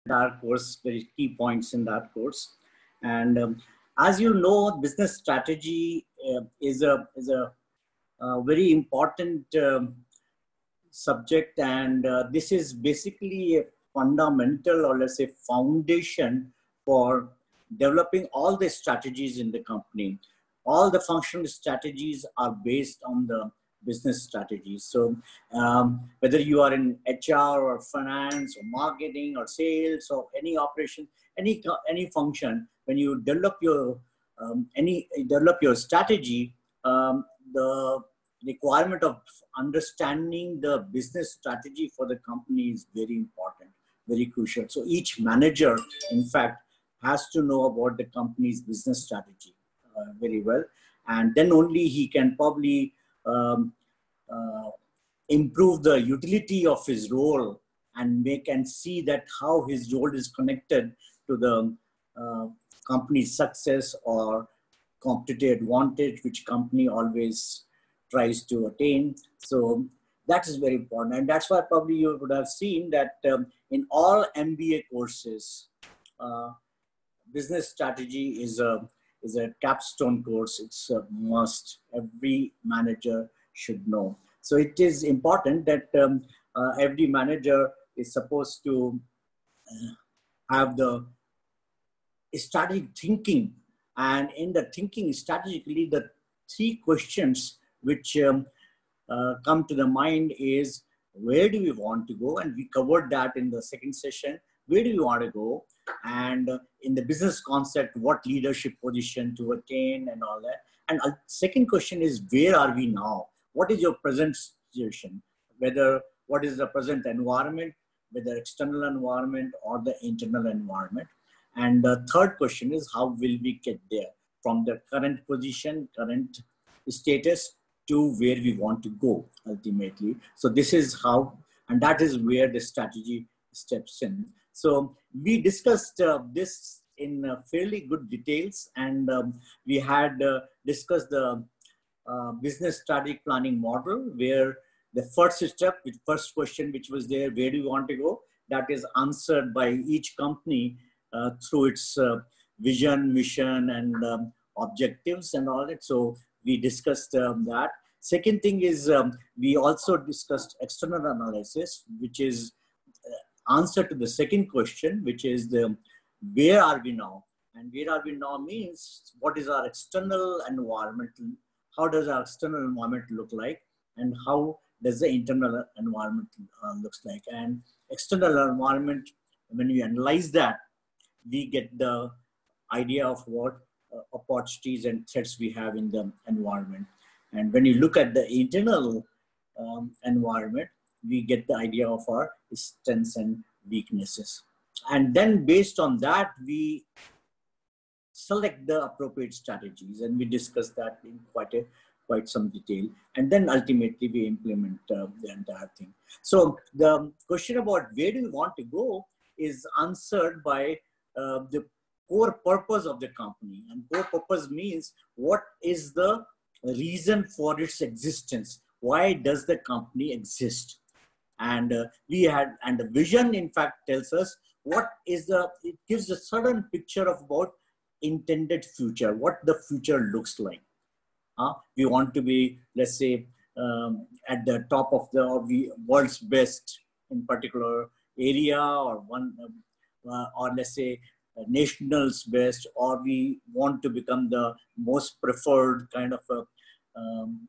entire course, very key points in that course. And as you know, business strategy is a very important subject, and this is basically a fundamental, or let's say foundation, for developing all the strategies in the company. All the functional strategies are based on the business strategies. So whether you are in HR or finance or marketing or sales or any operation, any function, when you develop your strategy, the requirement of understanding the business strategy for the company is very important, very crucial. So each manager, in fact, has to know about the company's business strategy very well, and then only he can probably improve the utility of his role and make and see that how his role is connected to the company's success or competitive advantage, which company always tries to attain. So that is very important. And that's why probably you would have seen that in all MBA courses, business strategy is a capstone course. It's a must. Every manager should know. So it is important that every manager is supposed to have the strategic thinking. And in the thinking strategically, the three questions which come to the mind is, where do we want to go? And we covered that in the second session. Where do you want to go? And in the business concept, what leadership position to attain and all that. And second question is, where are we now? What is your present situation? What is the present environment, whether external environment or the internal environment? And the third question is, how will we get there from the current position, current status to where we want to go ultimately. So this is how, and that is where the strategy steps in. So we discussed this in fairly good details, and we had discussed the business strategic planning model, where the first step, the first question which was there, where do you want to go? That is answered by each company through its vision, mission, and objectives and all that. So we discussed that. Second thing is we also discussed external analysis, which is answer to the second question, which is where are we now? And where are we now means, what is our external environment? How does our external environment look like? And how does the internal environment looks like? And external environment, when we analyze that, we get the idea of what opportunities and threats we have in the environment. And when you look at the internal environment, we get the idea of our strengths and weaknesses. And then based on that, we select the appropriate strategies, and we discuss that in quite some detail. And then ultimately we implement the entire thing. So the question about where do you want to go is answered by the core purpose of the company. And core purpose means, what is the reason for its existence? Why does the company exist? And and the vision, in fact, tells us it gives a certain picture of about intended future, what the future looks like. We want to be, let's say, at the top of the world's best in particular area, or or let's say national's best, or we want to become the most preferred kind of a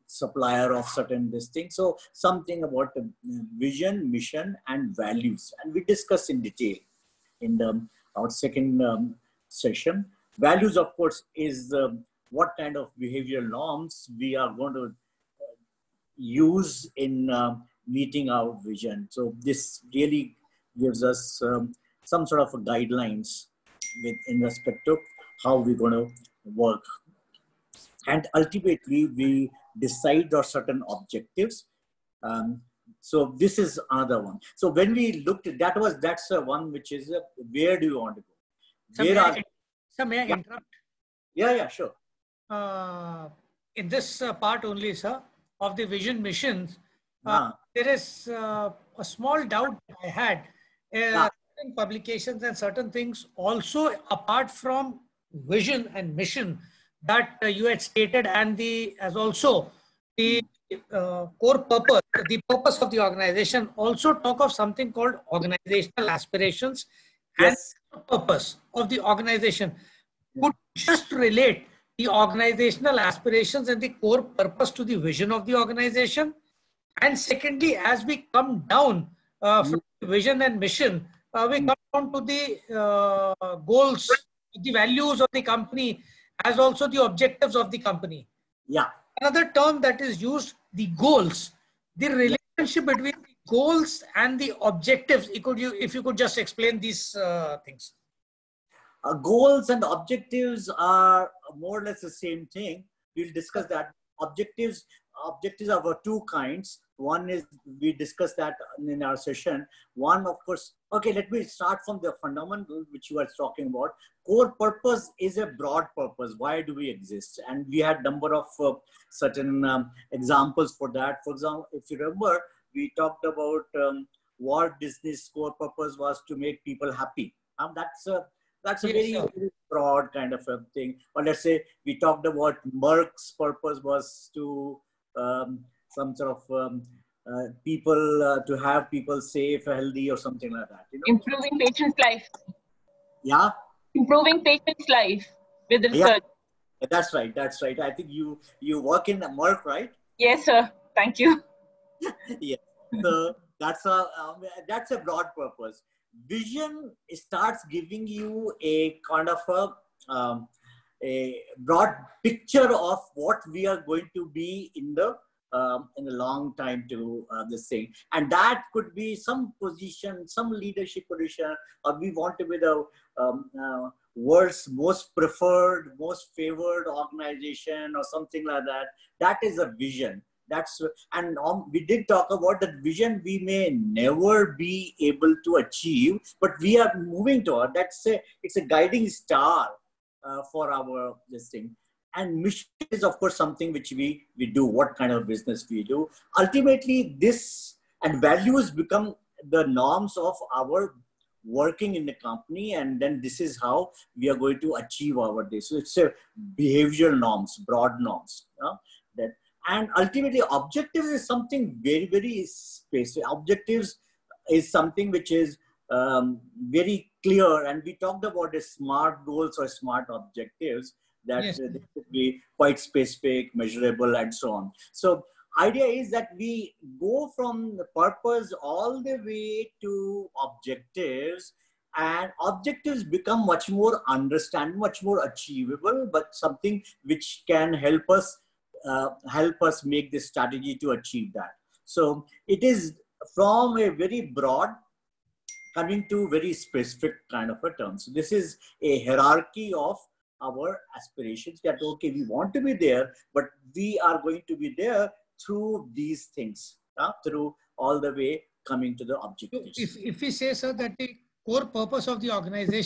supplier of certain this thing. So something about the vision, mission, and values, and we discuss in detail in our second session. Values, of course, is what kind of behavioral norms we are going to use in meeting our vision. So this really gives us some sort of guidelines in respect to how we're going to work. And ultimately, we decide on certain objectives. So this is another one. So when we looked at that's one which is where do you want to go? May I interrupt? Yeah, sure. In this part only, sir, of the vision missions, there is a small doubt I had. certain publications and certain things also apart from vision and mission that you had stated, and the as also the core purpose, the purpose of the organization, also talk of something called organizational aspirations and Yes. purpose of the organization. Could just relate the organizational aspirations and the core purpose to the vision of the organization? And secondly, as we come down from vision and mission, we come down to the goals, the values of the company, as also the objectives of the company. Yeah. Another term that is used, the goals, the relationship between the goals and the objectives. If you could just explain these things. Goals and objectives are more or less the same thing. We'll discuss that. Objectives are of two kinds. One is, we discussed that in our session. One, of course, okay, let me start from the fundamental, which you are talking about. Core purpose is a broad purpose. Why do we exist? And we had number of certain examples for that. For example, if you remember, we talked about Walt Disney's core purpose was to make people happy. That's a very, very broad kind of a thing. Or let's say we talked about Merck's purpose was to some sort of people, to have people safe, healthy, or something like that. You know? Improving patients' life. Yeah. Improving patients' life with research. Yeah, that's right. That's right. I think you work in Merck, right? Yes, sir. Thank you. Yeah. So that's a broad purpose. Vision starts giving you a kind of a broad picture of what we are going to be in the long time to this thing, and that could be some position, some leadership position, or we want to be the world's most preferred, most favored organization, or something like that. That is a vision. And we did talk about that vision we may never be able to achieve, but we are moving toward. It's a guiding star for our this thing. And mission is, of course, something which we do, what kind of business we do. Ultimately, this and values become the norms of our working in the company, and then this is how we are going to achieve our day. So it's a behavioral norms, broad norms. And ultimately, objectives is something very, very specific. Objectives is something which is very clear. And we talked about the SMART goals or SMART objectives that they could be quite specific, measurable, and so on. So idea is that we go from the purpose all the way to objectives, and objectives become much more understandable, much more achievable, but something which can help us make this strategy to achieve that. So it is from a very broad coming to very specific kind of a term. So this is a hierarchy of our aspirations that, okay, we want to be there, but we are going to be there through these things, through all the way coming to the objectives. If we say, sir, that the core purpose of the organization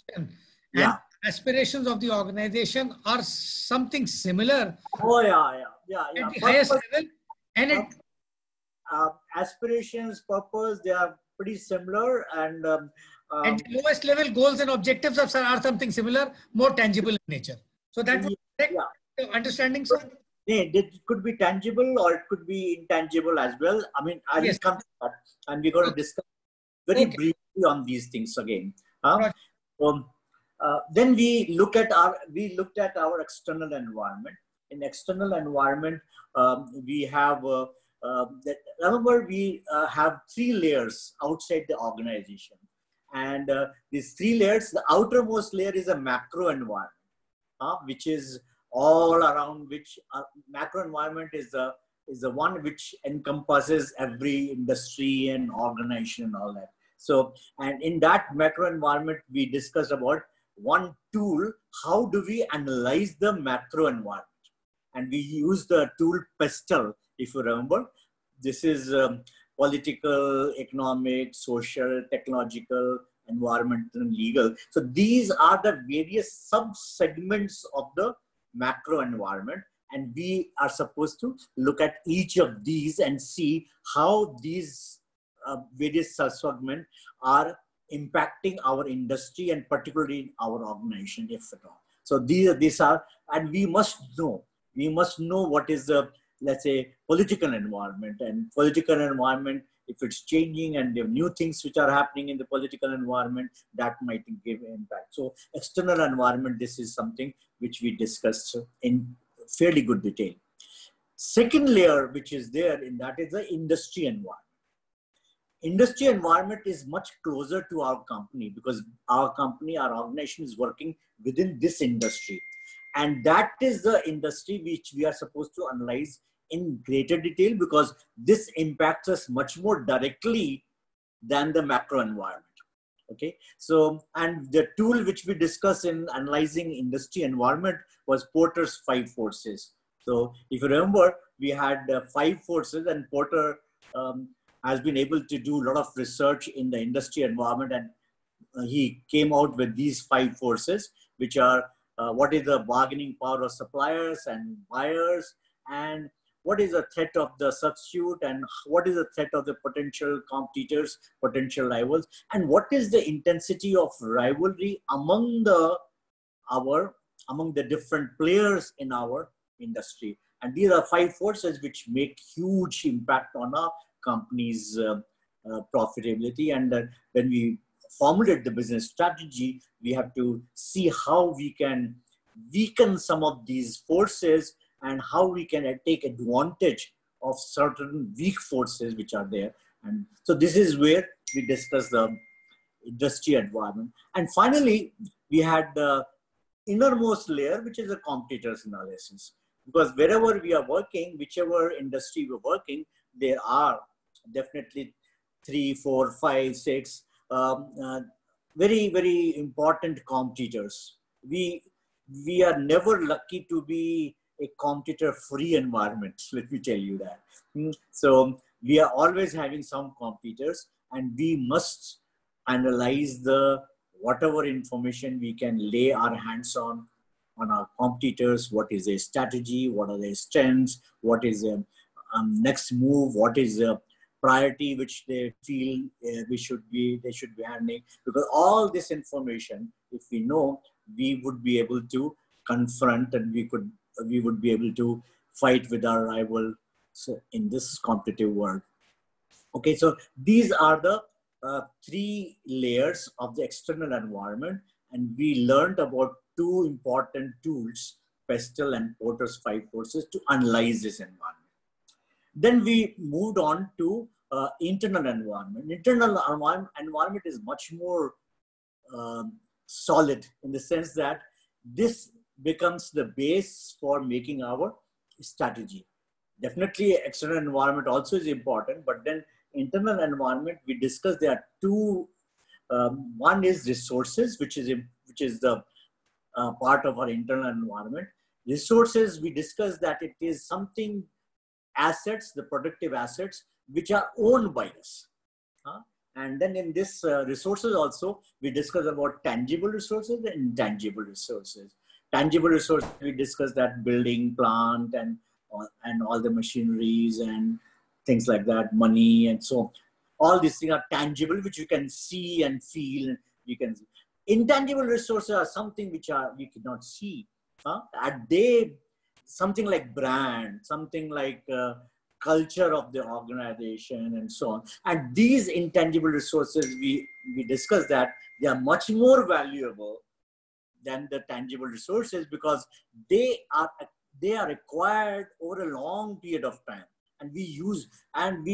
and aspirations of the organization are something similar. Oh, yeah. At the highest level, and aspirations, purpose, they are pretty similar, and at the lowest level, goals and objectives are something similar, more tangible in nature. So that would be understanding, sir. It could be tangible or it could be intangible as well. I mean, I will come to that, and we're going to discuss very briefly on these things again. Then we looked at our external environment. In external environment, we have remember we have 3 layers outside the organization, and these 3 layers. The outermost layer is a macro environment, which is all around. Which macro environment is the one which encompasses every industry and organization and all that. So, and in that macro environment, we discussed about one tool. How do we analyze the macro environment? And we use the tool PESTLE, if you remember. This is political, economic, social, technological, environmental, and legal. So these are the various sub-segments of the macro environment. And we are supposed to look at each of these and see how these various sub-segments are impacting our industry and particularly our organization, if at all. So these are, and we must know what is the, let's say, political environment, and political environment, if it's changing and there are new things which are happening in the political environment, that might give impact. So external environment, this is something which we discussed in fairly good detail. Second layer which is there in that is the industry environment. Industry environment is much closer to our company because our company, our organization is working within this industry. And that is the industry which we are supposed to analyze in greater detail because this impacts us much more directly than the macro environment. Okay, so, and the tool which we discussed in analyzing industry environment was Porter's 5 forces. So if you remember, we had 5 forces, and Porter has been able to do a lot of research in the industry environment, and he came out with these 5 forces, which are what is the bargaining power of suppliers and buyers, and what is the threat of the substitute, and what is the threat of the potential competitors, potential rivals, and what is the intensity of rivalry among the different players in our industry. And these are 5 forces which make huge impact on our company's profitability. And when we formulate the business strategy, we have to see how we can weaken some of these forces and how we can take advantage of certain weak forces which are there. And so this is where we discuss the industry environment. And finally, we had the innermost layer, which is the competitors analysis. Because wherever we are working, whichever industry we're working, there are definitely 3, 4, 5, 6 very, very important competitors. We are never lucky to be a competitor-free environment, let me tell you that. So we are always having some competitors, and we must analyze whatever information we can lay our hands on our competitors. What is their strategy? What are their strengths? What is their next move? What is the priority which they feel they should be handling? Because all this information, if we know, we would be able to confront, and we would be able to fight with our rivals in this competitive world. Okay, so these are the 3 layers of the external environment, and we learned about 2 important tools, Pestel and Porter's 5 forces, to analyze this environment. Then we moved on to internal environment. Internal environment is much more solid in the sense that this becomes the base for making our strategy. Definitely external environment also is important, but then internal environment, we discussed there are 2. One is resources, which is the part of our internal environment. Resources, we discussed that it is something, assets, the productive assets, which are owned by us. And then in this resources also, we discuss about tangible resources and intangible resources. Tangible resources, we discussed that building, plant, and all the machineries and things like that, money and so on. All these things are tangible, which you can see and feel. You can see. Intangible resources are something which we cannot see. Something like brand, something like culture of the organization and so on. And these intangible resources, we discussed that they are much more valuable than the tangible resources because they are acquired over a long period of time. And we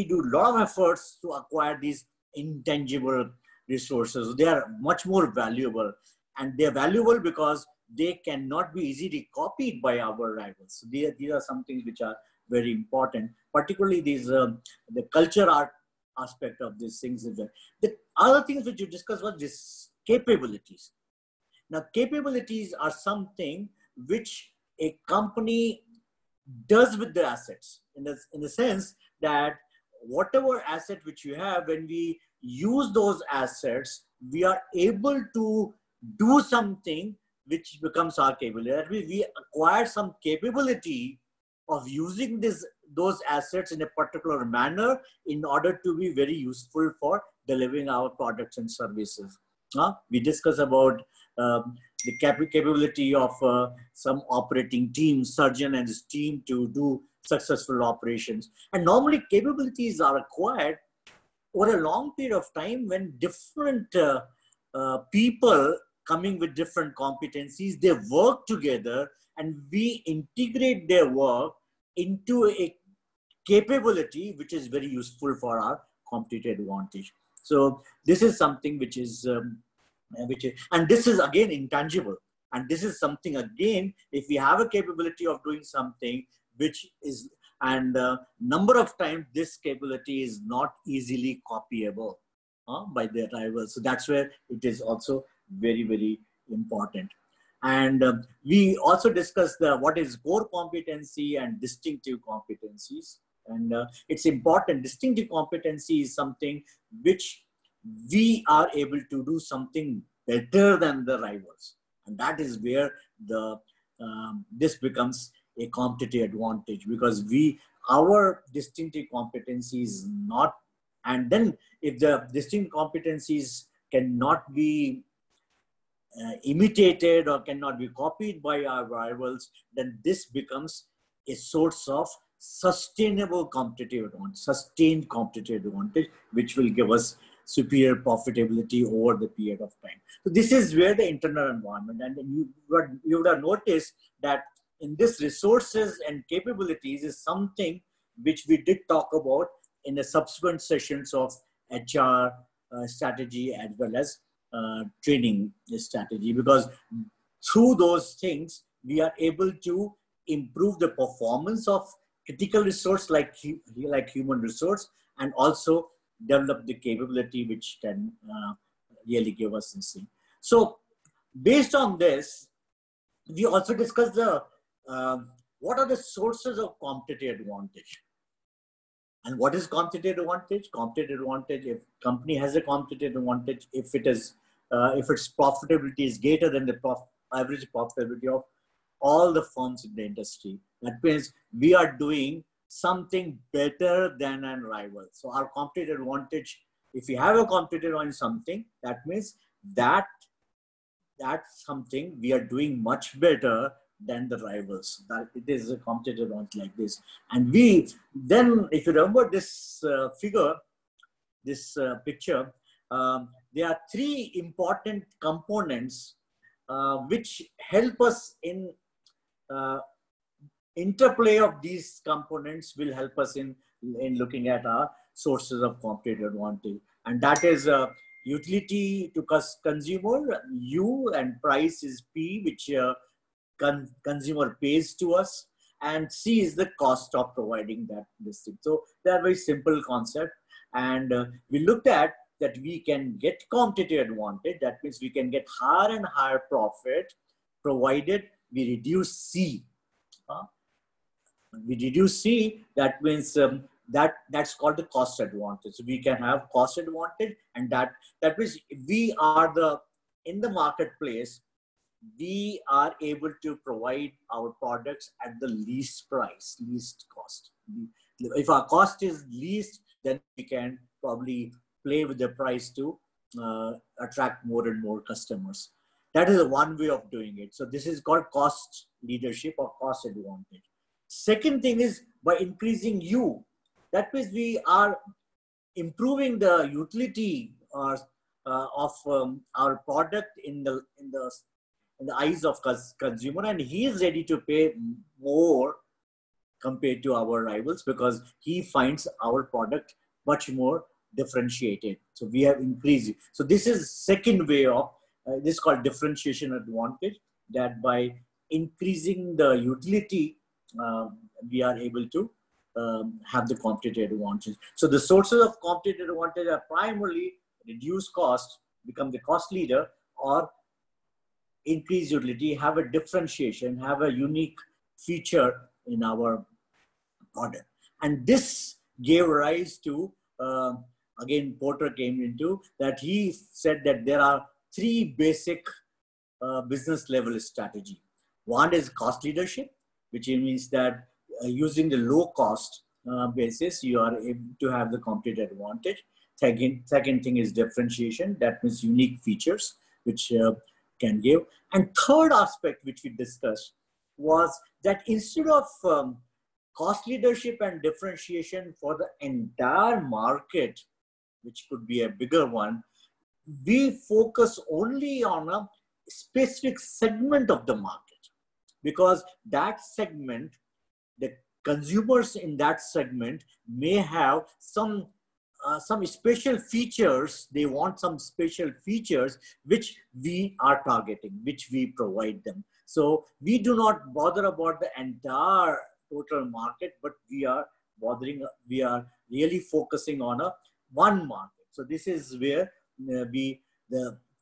do a lot of efforts to acquire these intangible resources. They are much more valuable, and they're valuable because they cannot be easily copied by our rivals. So these are some things which are very important, particularly the culture art aspect of these things. The other things which you discussed was this capabilities. Now, capabilities are something which a company does with the assets in the sense that whatever asset which you have, when we use those assets, we are able to do something which becomes our capability. That means we acquire some capability of using those assets in a particular manner in order to be very useful for delivering our products and services. We discuss about the capability of some operating team, surgeon and his team to do successful operations. And normally capabilities are acquired over a long period of time when different people coming with different competencies, they work together and we integrate their work into a capability which is very useful for our competitive advantage. So this is something which is, and this is again intangible. And this is something again, if we have a capability of doing something which is, and number of times this capability is not easily copyable by the rivals. So that's where it is also very, very important. And we also discussed what is core competency and distinctive competencies. And it's important. Distinctive competency is something which we are able to do something better than the rivals. And that is where this becomes a competitive advantage, because our distinctive competency is not, and then if the distinct competencies cannot be imitated or cannot be copied by our rivals, then this becomes a source of sustainable competitive advantage, sustained competitive advantage, which will give us superior profitability over the period of time. So this is where the internal environment, and you would have noticed that in this resources and capabilities is something which we did talk about in the subsequent sessions of HR strategy as well as training strategy, because through those things we are able to improve the performance of critical resource like human resource, and also develop the capability which can really give us this thing. So based on this, we also discussed the what are the sources of competitive advantage. And what is competitive advantage? Competitive advantage, if company has a competitive advantage, if its profitability is greater than the average profitability of all the firms in the industry. That means we are doing something better than a rival. So our competitive advantage, if we have a competitive on something, that means that's something we are doing much better than the rivals. That it is a competitive advantage like this. And we then, if you remember this figure, this picture, there are three important components which help us in interplay of these components will help us in looking at our sources of competitive advantage. And that is utility to consumer, U, and price is P, which consumer pays to us, and C is the cost of providing this thing. So they are very simple concept. And we looked at that we can get competitive advantage. That means we can get higher and higher profit provided we reduce C. We reduce C, that means that's called the cost advantage. So we can have cost advantage, and that means we are in the marketplace, we are able to provide our products at the least price, least cost. If our cost is least, then we can probably play with the price to attract more and more customers. That is one way of doing it. So this is called cost leadership or cost advantage. Second thing is by increasing U. That means we are improving the utility of our product in the eyes of consumer, and he is ready to pay more compared to our rivals because he finds our product much more differentiated. So we have increased. So this is second way of this is called differentiation advantage, that by increasing the utility, we are able to have the competitive advantage. So the sources of competitive advantage are primarily reduce cost, become the cost leader, or increase utility, have a differentiation, have a unique feature in our product. And this gave rise to, again, Porter came into that. He said that there are three basic business level strategy. One is cost leadership, which means that using the low cost basis, you are able to have the competitive advantage. Second thing is differentiation. That means unique features which can give. And third aspect which we discussed was that instead of cost leadership and differentiation for the entire market, which could be a bigger one, we focus only on a specific segment of the market, because that segment, the consumers in that segment may have some special features. They want some special features which we are targeting, which we provide them. So we do not bother about the entire total market, but we are really focusing on one market. So this is where the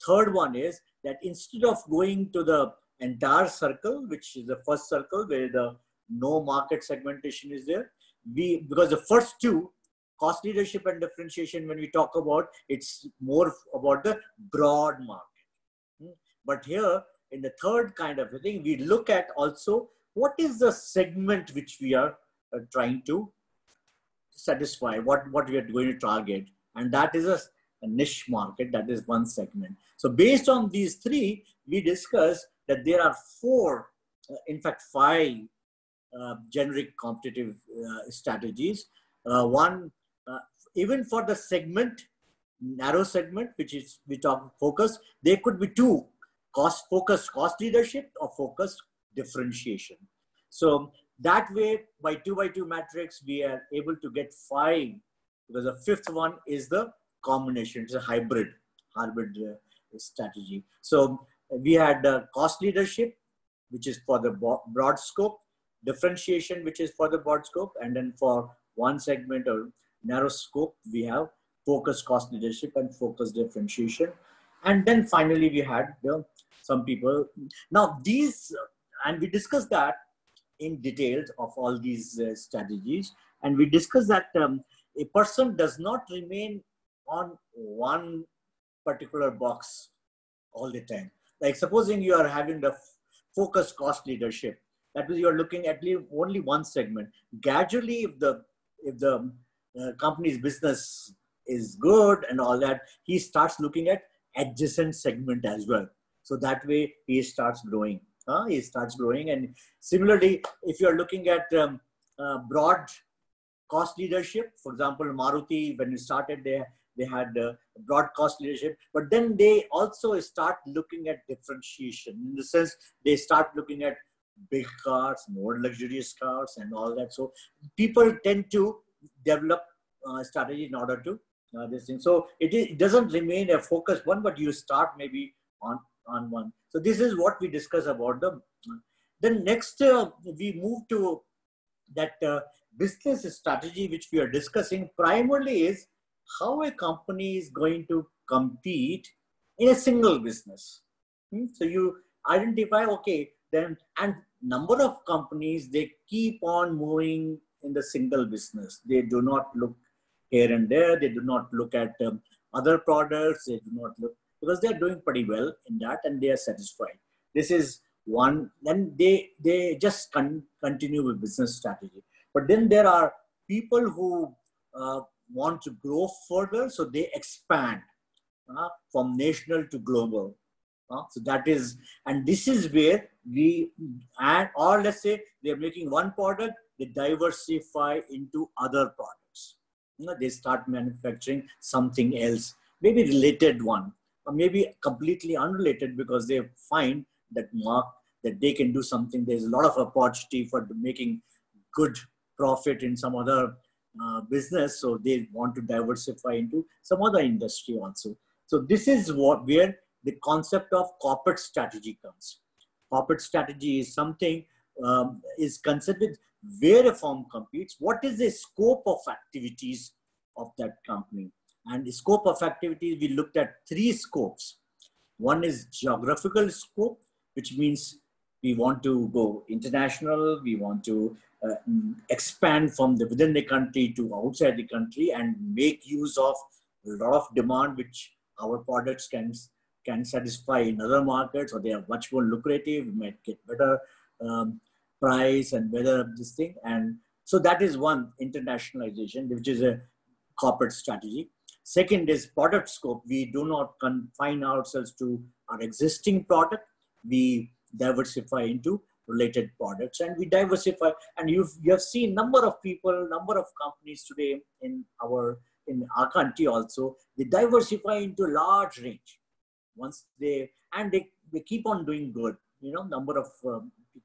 third one is that instead of going to the entire circle, which is the first circle where the no market segmentation is there, because the first two, cost leadership and differentiation, when we talk about, it's more about the broad market. But here in the third kind of a thing, we look at also what is the segment which we are trying to satisfy, what we are going to target. And that is a niche market, that is one segment. So based on these three, we discussed that there are four, in fact, five generic competitive strategies. One, even for the segment, narrow segment, which is we talk focus, there could be two: cost leadership or focused differentiation. So that way, by 2x2 matrix, we are able to get five, because the fifth one is the combination. It's a hybrid strategy. So we had cost leadership, which is for the broad scope, differentiation, which is for the broad scope, and then for one segment or narrow scope, we have focused cost leadership and focused differentiation. And then finally, we had some people. Now these, and we discussed that in details of all these strategies. And we discussed that a person does not remain on one particular box all the time. Like supposing you are having the focused cost leadership, that means you are looking at only one segment. Gradually, if the company's business is good and all that, he starts looking at adjacent segment as well. So that way he starts growing. He starts growing. And similarly, if you are looking at broad cost leadership, for example, Maruti, when you started, they had broad cost leadership, but then they also start looking at differentiation. In the sense, they start looking at big cars, more luxurious cars and all that. So people tend to develop strategy in order to this thing. So it doesn't remain a focused one, but you start maybe on one. So this is what we discuss about them. Then next, we move to that business strategy, which we are discussing primarily is how a company is going to compete in a single business. So you identify, okay, then, and number of companies, they keep on moving in the single business. They do not look here and there. They do not look at other products. They do not look, because they're doing pretty well in that and they are satisfied. This is one. Then they just continue with business strategy. But then there are people who want to grow further, so they expand from national to global. So that is, and this is where we, or let's say they're making one product, they diversify into other products. They start manufacturing something else, maybe related one, or maybe completely unrelated, because they find that that they can do something. There's a lot of opportunity for making good profit in some other business, so they want to diversify into some other industry also. So this is where the concept of corporate strategy comes. Corporate strategy is something is considered where a firm competes. What is the scope of activities of that company? And the scope of activities, we looked at three scopes. One is geographical scope, which means we want to go international. We want to expand from within the country to outside the country and make use of a lot of demand which our products can satisfy in other markets, or they are much more lucrative. We might get better price and better this thing. And so that is one, internationalization, which is a corporate strategy. Second is product scope. We do not confine ourselves to our existing product. We diversify into related products, and we diversify. And you have seen number of people, number of companies today in our country also. They diversify into a large range. Once they keep on doing good. You know, number of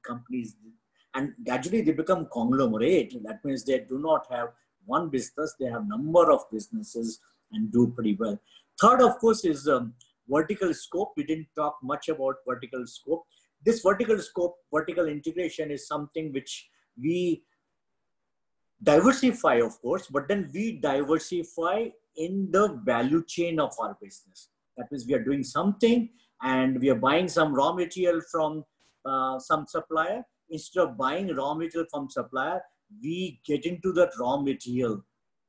companies, and gradually they become conglomerate. That means they do not have one business; they have number of businesses and do pretty well. Third, of course, is vertical scope. We didn't talk much about vertical scope. This vertical scope, vertical integration is something which we diversify, of course, but then we diversify in the value chain of our business. That means we are doing something and we are buying some raw material from some supplier. Instead of buying raw material from supplier, we get into that raw material.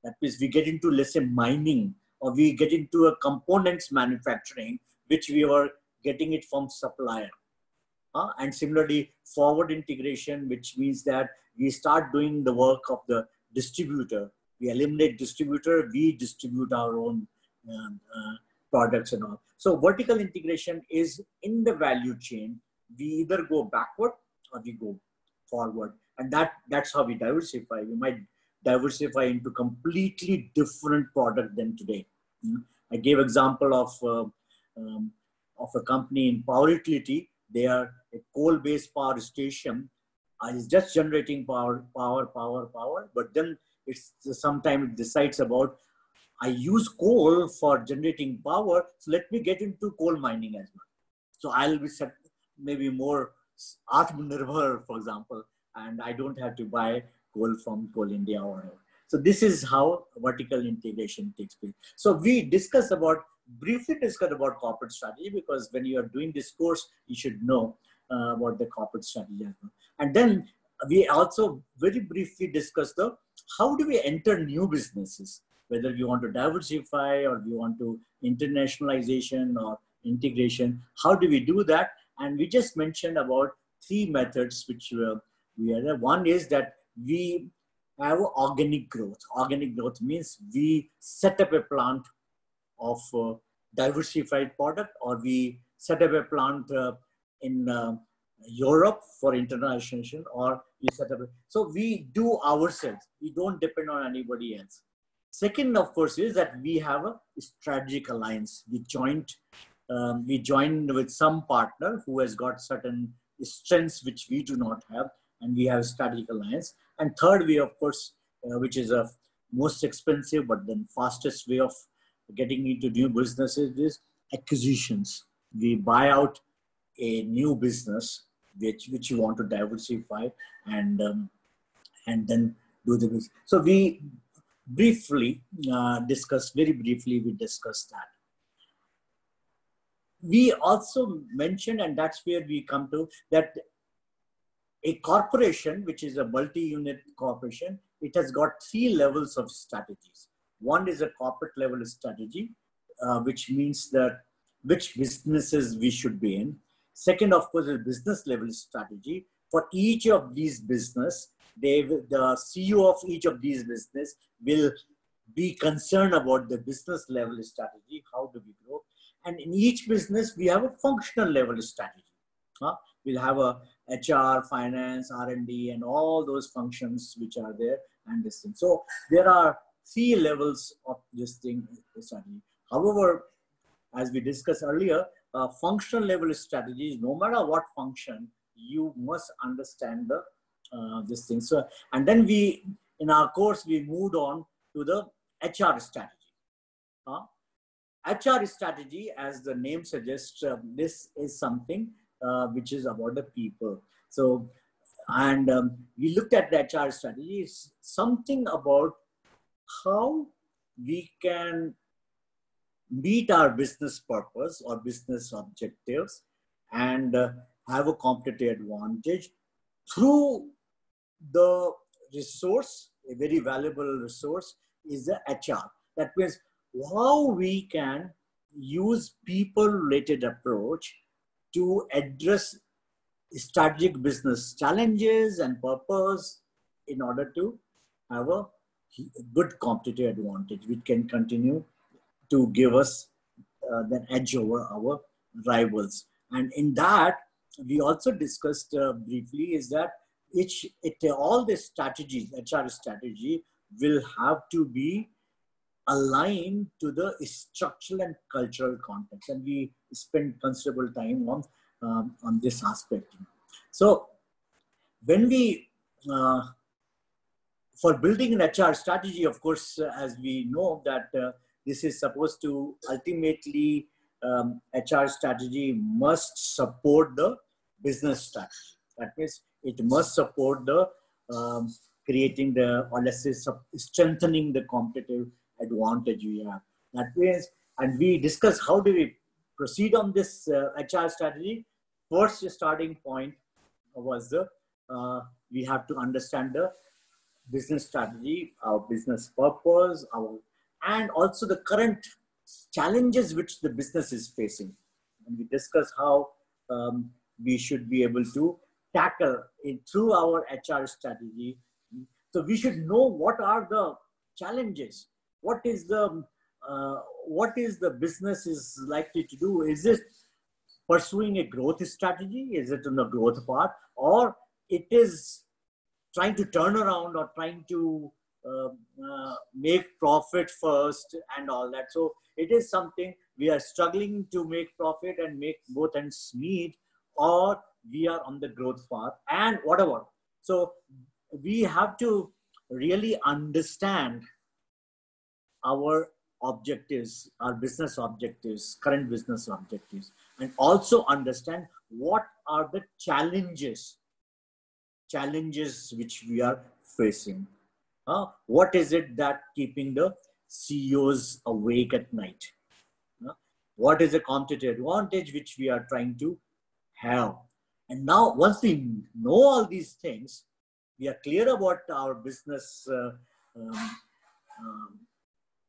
That means we get into, let's say, mining, or we get into a components manufacturing, which we were getting it from supplier. And similarly, forward integration, which means that we start doing the work of the distributor. We eliminate distributor, we distribute our own products and all. So vertical integration is in the value chain. We either go backward or we go forward. And that's how we diversify. We might diversify into completely different product than today. I gave example of a company in power utility. They are a coal-based power station. Is just generating power, but then it's sometimes it decides about, I use coal for generating power, so let me get into coal mining as well. So I'll be maybe more Atmanirbhar, for example, and I don't have to buy coal from Coal India or whatever. So this is how vertical integration takes place. So we briefly discussed about corporate strategy, because when you are doing this course, you should know about the corporate strategy. And then we also very briefly discussed how do we enter new businesses, whether we want to diversify or we want to internationalization or integration. How do we do that? And we just mentioned about 3 methods which we are. One is that we have organic growth. Organic growth means we set up a plant of diversified product, or we set up a plant in Europe for internationalization, or we set up. So we do ourselves. We don't depend on anybody else. Second, of course, is that we have a strategic alliance. We joined with some partner who has got certain strengths which we do not have, and we have a strategic alliance. And third way, of course, which is a most expensive but then fastest way of getting into new businesses, is acquisitions. We buy out a new business which you want to diversify, and then do the business. So we briefly discussed that. We also mentioned, and that's where we come to, that a corporation, which is a multi-unit corporation, it has got 3 levels of strategies. One is a corporate level strategy, which means that which businesses we should be in. Second, of course, is business level strategy. For each of these business, the CEO of each of these business will be concerned about the business level strategy. How do we grow? And in each business, we have a functional level strategy. We'll have a HR, finance, R&D, and all those functions which are there, and this thing. So there are 3 levels of this thing strategy. However, as we discussed earlier, functional level strategies, no matter what function, you must understand this thing. So, and then in our course, we moved on to the HR strategy. HR strategy, as the name suggests, this is something which is about the people. So, and we looked at the HR strategy. It's something about how we can meet our business purpose or business objectives and have a competitive advantage through the resource. A very valuable resource is the HR. That means how we can use people-related approach to address strategic business challenges and purpose in order to have a good competitive advantage, which can continue to give us the edge over our rivals. And in that, we also discussed briefly is that all the strategies, HR strategy, will have to be aligned to the structural and cultural context. And we spend considerable time on this aspect. So when we, for building an HR strategy, of course, as we know that this is supposed to ultimately, HR strategy must support the business strategy. That means it must support the creating the, or let's say strengthening the competitive advantage we have. That means, and we discuss how do we proceed on this HR strategy. First starting point was the, we have to understand the business strategy, our business purpose, and also the current challenges which the business is facing. And we discuss how we should be able to tackle it through our HR strategy. So we should know what are the challenges. What is the business is likely to do? Is it pursuing a growth strategy? Is it on the growth path, or it is trying to turn around or trying to make profit first and all that? So it is something we are struggling to make profit and make both ends meet, or we are on the growth path and whatever. So we have to really understand our objectives, our business objectives, current business objectives, and also understand what are the challenges which we are facing. What is it that keeping the CEOs awake at night? What is the competitive advantage which we are trying to have? And now, once we know all these things, we are clear about our business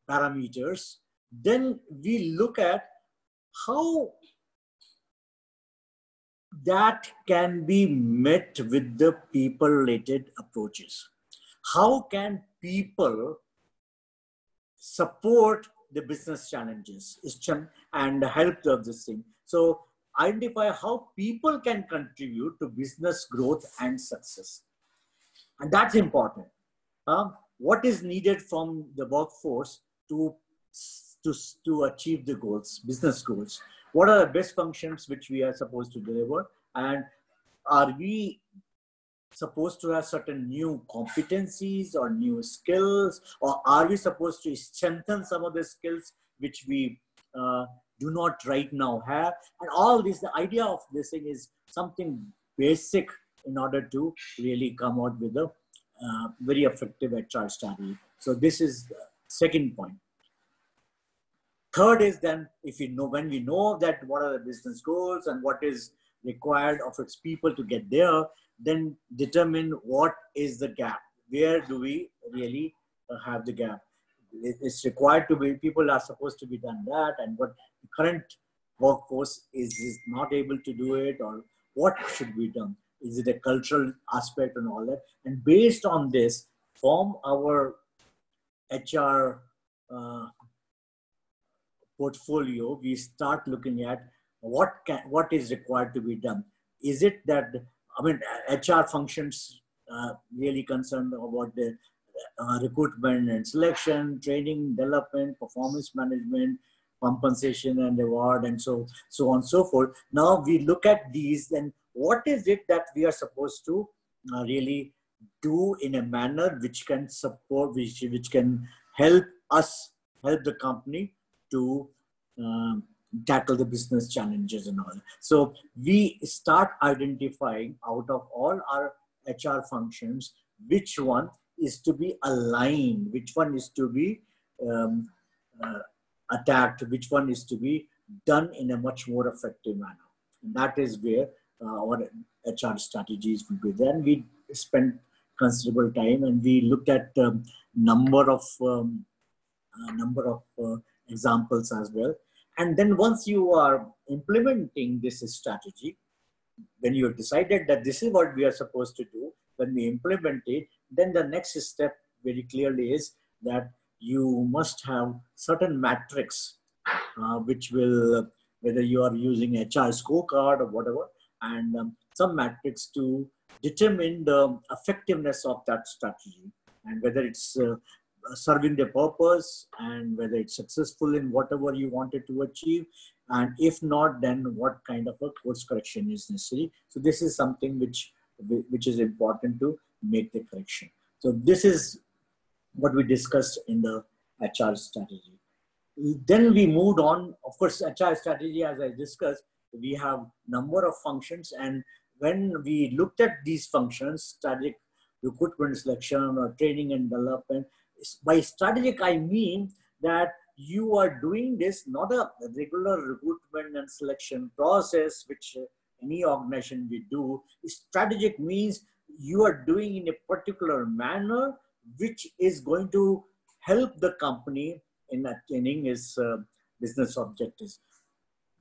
parameters, then we look at how that can be met with the people-related approaches. How can people support the business challenges and help of this thing? So identify how people can contribute to business growth and success. And that's important. What is needed from the workforce to achieve the goals, business goals? What are the best functions which we are supposed to deliver? And are we supposed to have certain new competencies or new skills? Or are we supposed to strengthen some of the skills which we do not right now have? And all this, the idea of this thing is something basic in order to really come out with a very effective HR strategy. So this is the second point. Third is then, if we know, when we know that what are the business goals and what is required of its people to get there, then determine what is the gap. Where do we really have the gap? It's required to be, people are supposed to be done that, and what the current workforce is not able to do it, or what should be done? Is it a cultural aspect and all that? And based on this, from our HR portfolio, we start looking at what is required to be done. Is it that, I mean, HR functions really concerned about the recruitment and selection, training, development, performance management, compensation and reward, and so on and so forth. Now we look at these, and what is it that we are supposed to really do in a manner which can support, which can help us, help the company to tackle the business challenges and all. So we start identifying out of all our HR functions, which one is to be aligned, which one is to be attacked, which one is to be done in a much more effective manner. And that is where our HR strategies will be. Then we spent considerable time and we looked at number of examples as well. And then once you are implementing this strategy, when you have decided that this is what we are supposed to do, when we implement it, then the next step very clearly is that you must have certain metrics, which will, whether you are using HR scorecard or whatever, and some metrics to determine the effectiveness of that strategy, and whether it's serving the purpose, and whether it's successful in whatever you wanted to achieve, and if not, then what kind of a course correction is necessary. So this is something which is important to make the correction. So this is what we discussed in the HR strategy. Then we moved on. Of course, HR strategy, as I discussed, we have number of functions, and when we looked at these functions, strategic recruitment, selection, or training and development, by strategic I mean that you are doing this not a regular recruitment and selection process which any organization will do. Strategic means you are doing in a particular manner which is going to help the company in attaining its business objectives.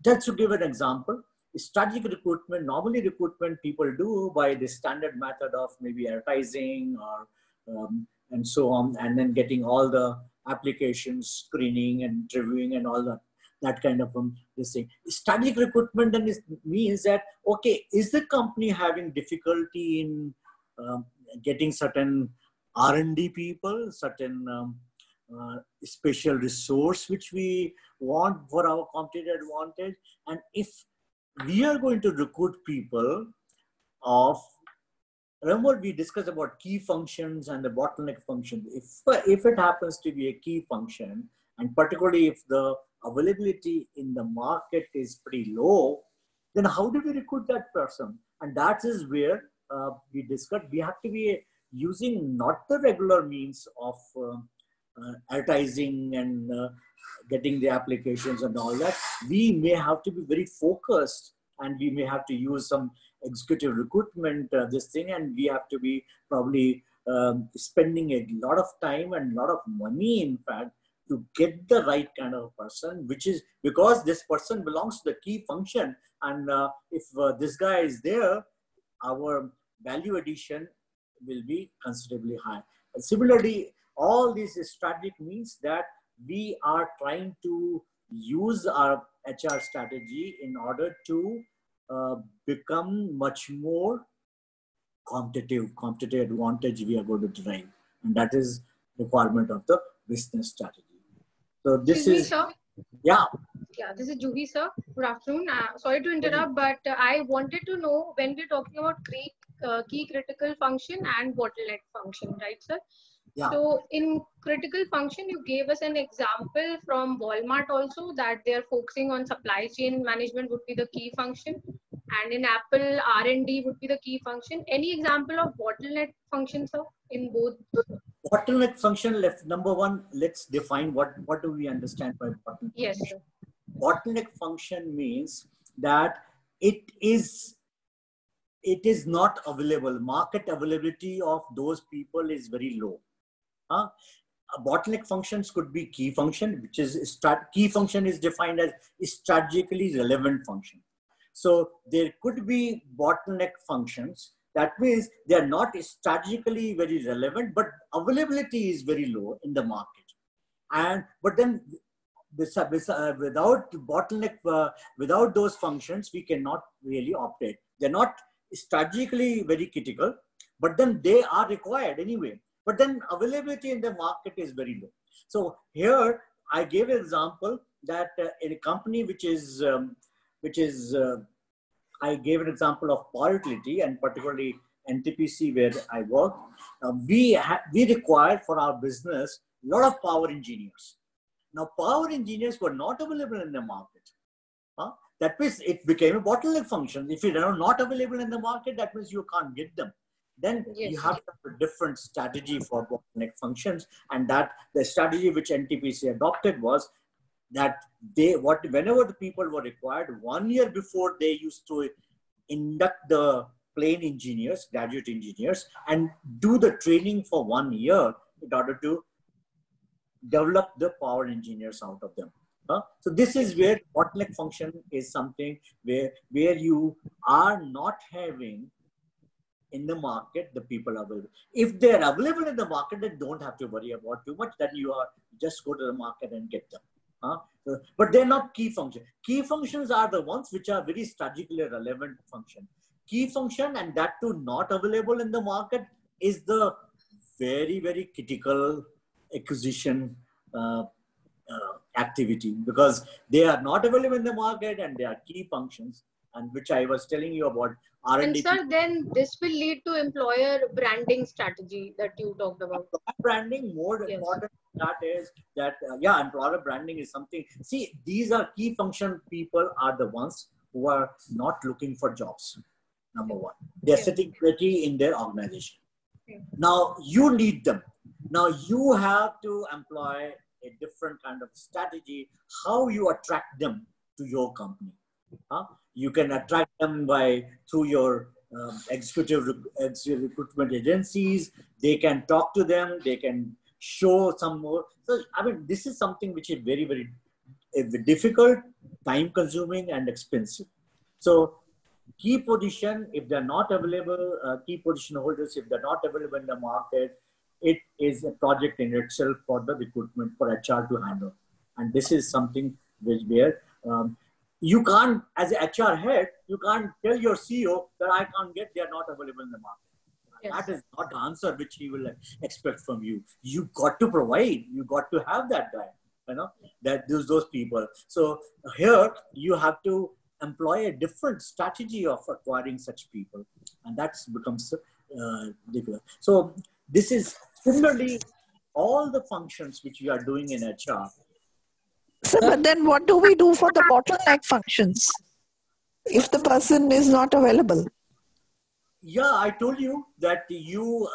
Just to give an example, strategic recruitment, normally recruitment people do by the standard method of maybe advertising or and so on, and then getting all the applications, screening and reviewing and all that kind of this thing. Strategic recruitment then means that, okay, is the company having difficulty in getting certain R&D people, certain special resource which we want for our competitive advantage, and if we are going to recruit people of, remember we discussed about key functions and the bottleneck function. If it happens to be a key function, and particularly if the availability in the market is pretty low, then how do we recruit that person? And that is where we discussed we have to be using not the regular means of advertising and getting the applications and all that. We may have to be very focused, and we may have to use some executive recruitment, this thing, and we have to be probably spending a lot of time and a lot of money, in fact, to get the right kind of person, which is because this person belongs to the key function. And if this guy is there, our value addition will be considerably high. And similarly, all this strategic means that we are trying to use our HR strategy in order to become much more competitive advantage we are going to derive. And that is requirement of the business strategy. So this is, sir. Yeah, this is Juhi, sir. Good afternoon. Sorry to interrupt, but I wanted to know when we're talking about key critical function and bottleneck function, right, sir? yeah. So in critical function, you gave us an example from Walmart also that they're focusing on supply chain management would be the key function. And in Apple, R&D would be the key function. Any example of bottleneck function, sir, in both? Bottleneck function, number one, let's define what do we understand by bottleneck. Yes, sir. Bottleneck function means that it is not available. Market availability of those people is very low. Bottleneck functions could be key function, which is key function is defined as strategically relevant function. So there could be bottleneck functions. That means they are not strategically very relevant, but availability is very low in the market. But then without bottleneck, without those functions, we cannot really operate. They're not strategically very critical, but then they are required anyway. But then availability in the market is very low. So here I gave an example that in a company I gave an example of power utility, and particularly NTPC where I work. We required for our business a lot of power engineers. Now power engineers were not available in the market. That means it became a bottleneck function. If you are not available in the market, that means you can't get them. Then yes, you have to have a different strategy for bottleneck functions, and that the strategy which NTPC adopted was that whenever the people were required, 1 year before, they used to induct the plain engineers, graduate engineers, and do the training for 1 year in order to develop the power engineers out of them. So this is where bottleneck function is something where you are not having in the market, the people are available. If they're available in the market, then don't have to worry about too much. Then you are just go to the market and get them. But they're not key functions. Key functions are the ones which are very strategically relevant function. Key function, and that too not available in the market, is the very, very critical acquisition activity, because they are not available in the market and they are key functions, and which I was telling you about R&D. And sir, then this will lead to employer branding strategy that you talked about. Branding, more important than that is that, employer branding is something. See, these are key function people are the ones who are not looking for jobs. Number one, they're sitting pretty in their organization. Now you need them. Now you have to employ a different kind of strategy, how you attract them to your company. You can attract them through your executive recruitment agencies. They can talk to them. They can show some more. So, I mean, this is something which is very, very difficult, time consuming and expensive. So key position, if they're not available, key position holders, if they're not available in the market, it is a project in itself for the recruitment, for HR to handle. And this is something where you can't, as an HR head, you can't tell your CEO that I can't get, they are not available in the market. Yes. That is not the answer which he will expect from you. You got to provide, you got to have that guy, those people. So here you have to employ a different strategy of acquiring such people, and that becomes difficult. So this is similarly all the functions which we are doing in HR. So, but then what do we do for the bottleneck functions if the person is not available? Yeah, I told you that you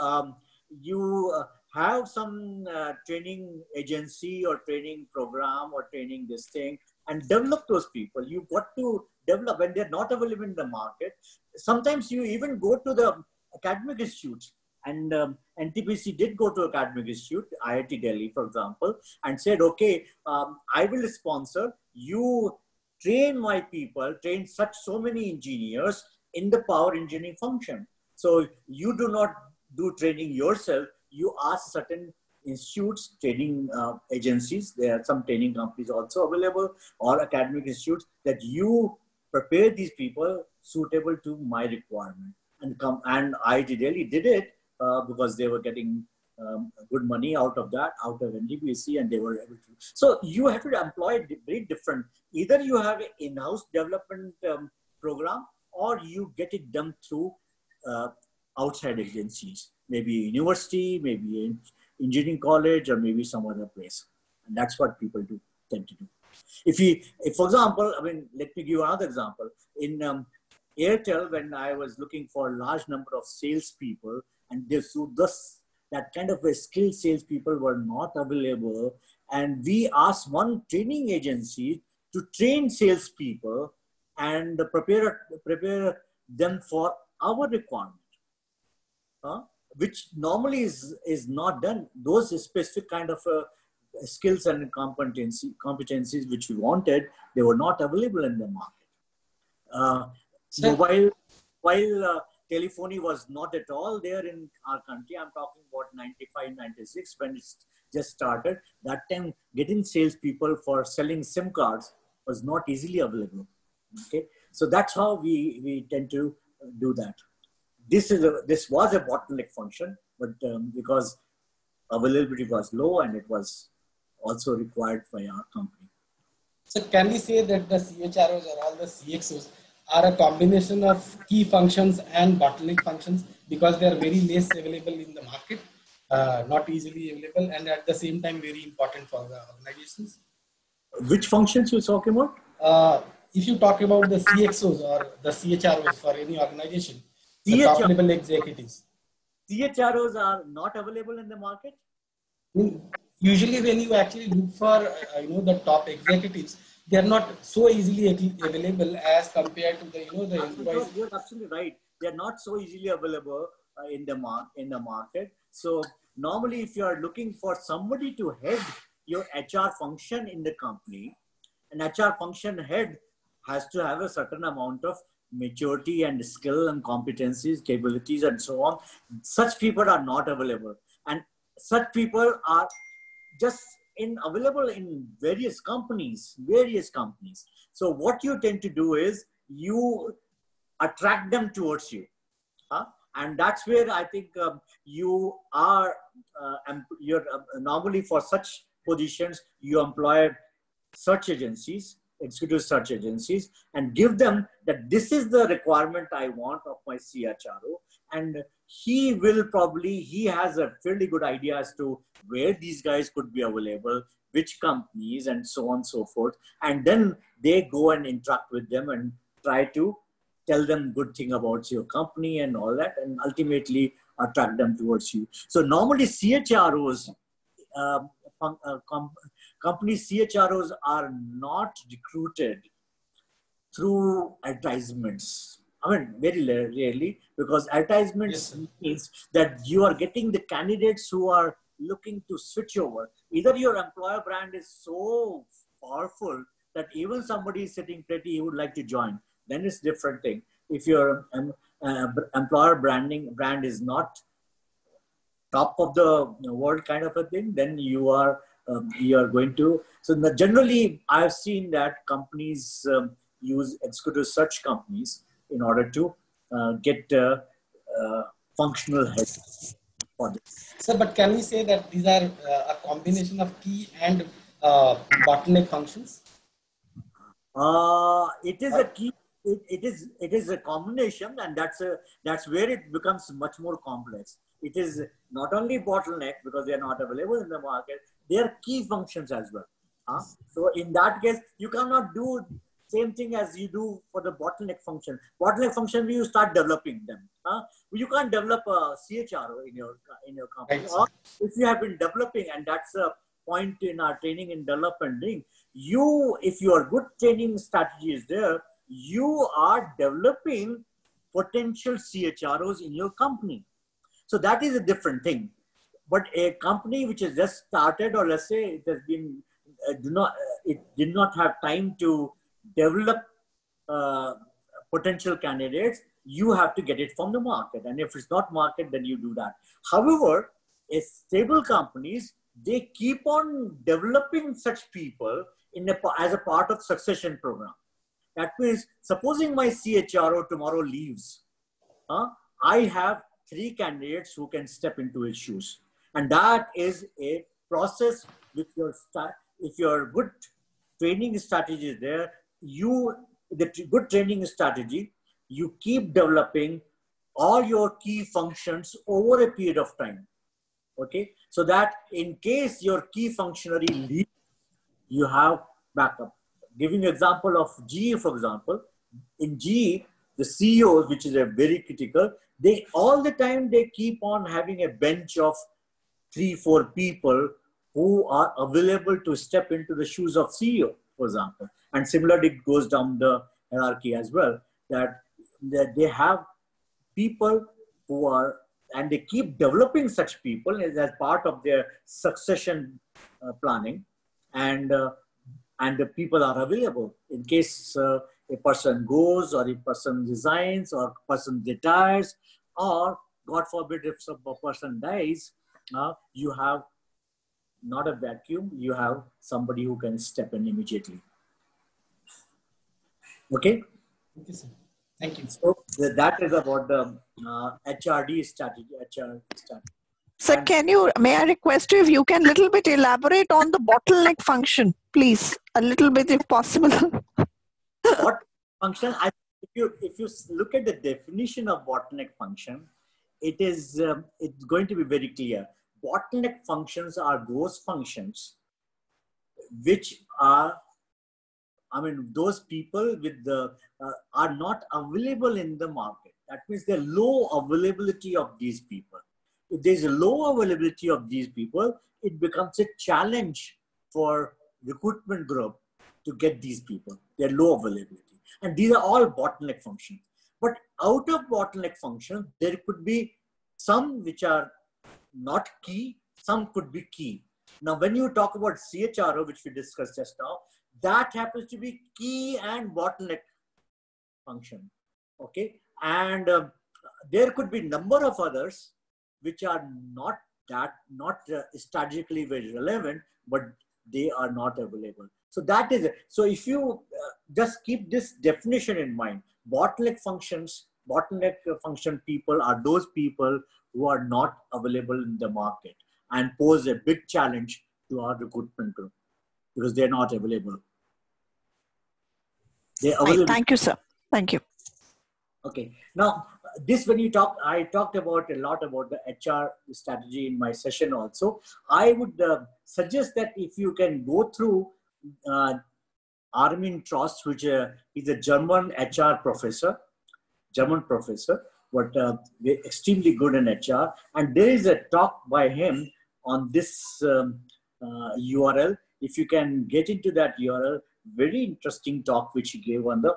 have some training agency or training program or training this thing, and develop those people. You got to develop when they're not available in the market. Sometimes you even go to the academic institutes, and NTPC did go to academic institute, IIT Delhi, for example, and said, okay, I will sponsor, you train my people, train so many engineers in the power engineering function. So you do not do training yourself, you ask certain institutes, training agencies, there are some training companies also available, or academic institutes, that you prepare these people suitable to my requirement. And IIT Delhi did it because they were getting good money out of that, out of NTPC, and they were able to. So you have to employ very different, either you have an in-house development program, or you get it done through outside agencies, maybe university, maybe engineering college, or maybe some other place. And that's what people tend to do. If for example, I mean, let me give you another example. In Airtel, when I was looking for a large number of salespeople, and that kind of a skilled salespeople were not available, and we asked one training agency to train salespeople and prepare them for our requirement, which normally is not done. Those specific kind of skills and competencies which we wanted, they were not available in the market. While telephony was not at all there in our country, I'm talking about 95, 96, when it just started. That time, getting salespeople for selling SIM cards was not easily available. Okay, so that's how we tend to do that. This was a bottleneck function, but because availability was low, and it was also required by our company. So can we say that the CHROs or all the CXOs are a combination of key functions and bottleneck functions, because they are very less available in the market, not easily available, and at the same time very important for the organizations? Which functions you're talking about? If you talk about the CXOs or the CHROs for any organization, the top level executives. CHROs are not available in the market? Usually when you actually look for the top executives, they are not so easily available as compared to the the employees. You're absolutely right. They are not so easily available in the market. So normally, if you are looking for somebody to head your HR function in the company, an HR function head has to have a certain amount of maturity and skill and competencies, capabilities, and so on, such people are not available. And such people are just available in various companies. So what you tend to do is you attract them towards you. And that's where I think you are, normally for such positions, you employ search agencies, executive search agencies, and give them that this is the requirement I want of my CHRO. And he has a fairly good idea as to where these guys could be available, which companies, and so on and so forth. And then they go and interact with them and try to tell them good thing about your company and all that, and ultimately attract them towards you. So normally CHROs, company CHROs are not recruited through advertisements. I mean, very rarely, because advertisements means that you are getting the candidates who are looking to switch over. Either your employer brand is so powerful that even somebody is sitting pretty, he would like to join. Then it's different thing. If your employer brand is not top of the world kind of a thing, then you are going to. So generally, I've seen that companies use executive search companies in order to get functional help for this. So, but can we say that these are a combination of key and bottleneck functions? It is a key. It is a combination, and that's where it becomes much more complex. It is not only bottleneck because they are not available in the market; they are key functions as well. So in that case, you cannot do same thing as you do for the bottleneck function. Bottleneck function, you start developing them. You can't develop a CHRO in your company. Or if you have been developing, and that's a point in our training and development thing. If your good training strategy is there, you are developing potential CHROs in your company. So that is a different thing. But a company which has just started, or let's say it has been, it did not have time to develop potential candidates, you have to get it from the market. And if it's not market, then you do that. However, stable companies, they keep on developing such people as a part of succession program. That means, supposing my CHRO tomorrow leaves, I have 3 candidates who can step into his shoes. And that is a process with if your good training strategy is there, the good training strategy, you keep developing all your key functions over a period of time. Okay. So that in case your key functionary leaves, you have backup. Giving example of GE, for example, in GE, the CEOs, which is a very critical, all the time they keep on having a bench of 3-4 people who are available to step into the shoes of CEO, for example. And similarly, it goes down the hierarchy as well, that they have people who are, and they keep developing such people as part of their succession planning, and the people are available in case a person goes, or a person resigns, or a person retires, or God forbid if a person dies, you have not a vacuum, you have somebody who can step in immediately. Okay? Okay, sir. Thank you. So that is about the HRD strategy, HR strategy. So may I request you if you can little bit elaborate on the bottleneck function, please, a little bit if possible. What function? If you look at the definition of bottleneck function, it's going to be very clear. Bottleneck functions are those functions which are, those people with are not available in the market. That means there's low availability of these people. If there's a low availability of these people, it becomes a challenge for recruitment group to get these people. They're low availability. And these are all bottleneck functions. But out of bottleneck functions, there could be some which are not key, some could be key. Now, when you talk about CHRO, which we discussed just now, that happens to be key and bottleneck function. Okay, and there could be number of others which are not strategically very relevant, but they are not available. So that is it. So if you just keep this definition in mind, bottleneck function people are those people who are not available in the market and pose a big challenge to our recruitment group because they're not available. They're available. Right. Thank you, sir. Thank you. Okay. Now, this when you talk, I talked about a lot about the HR strategy in my session also. I would suggest that if you can go through Armin Trost, which is a German HR professor, but extremely good in HR. And there is a talk by him on this URL. If you can get into that URL, very interesting talk which he gave on the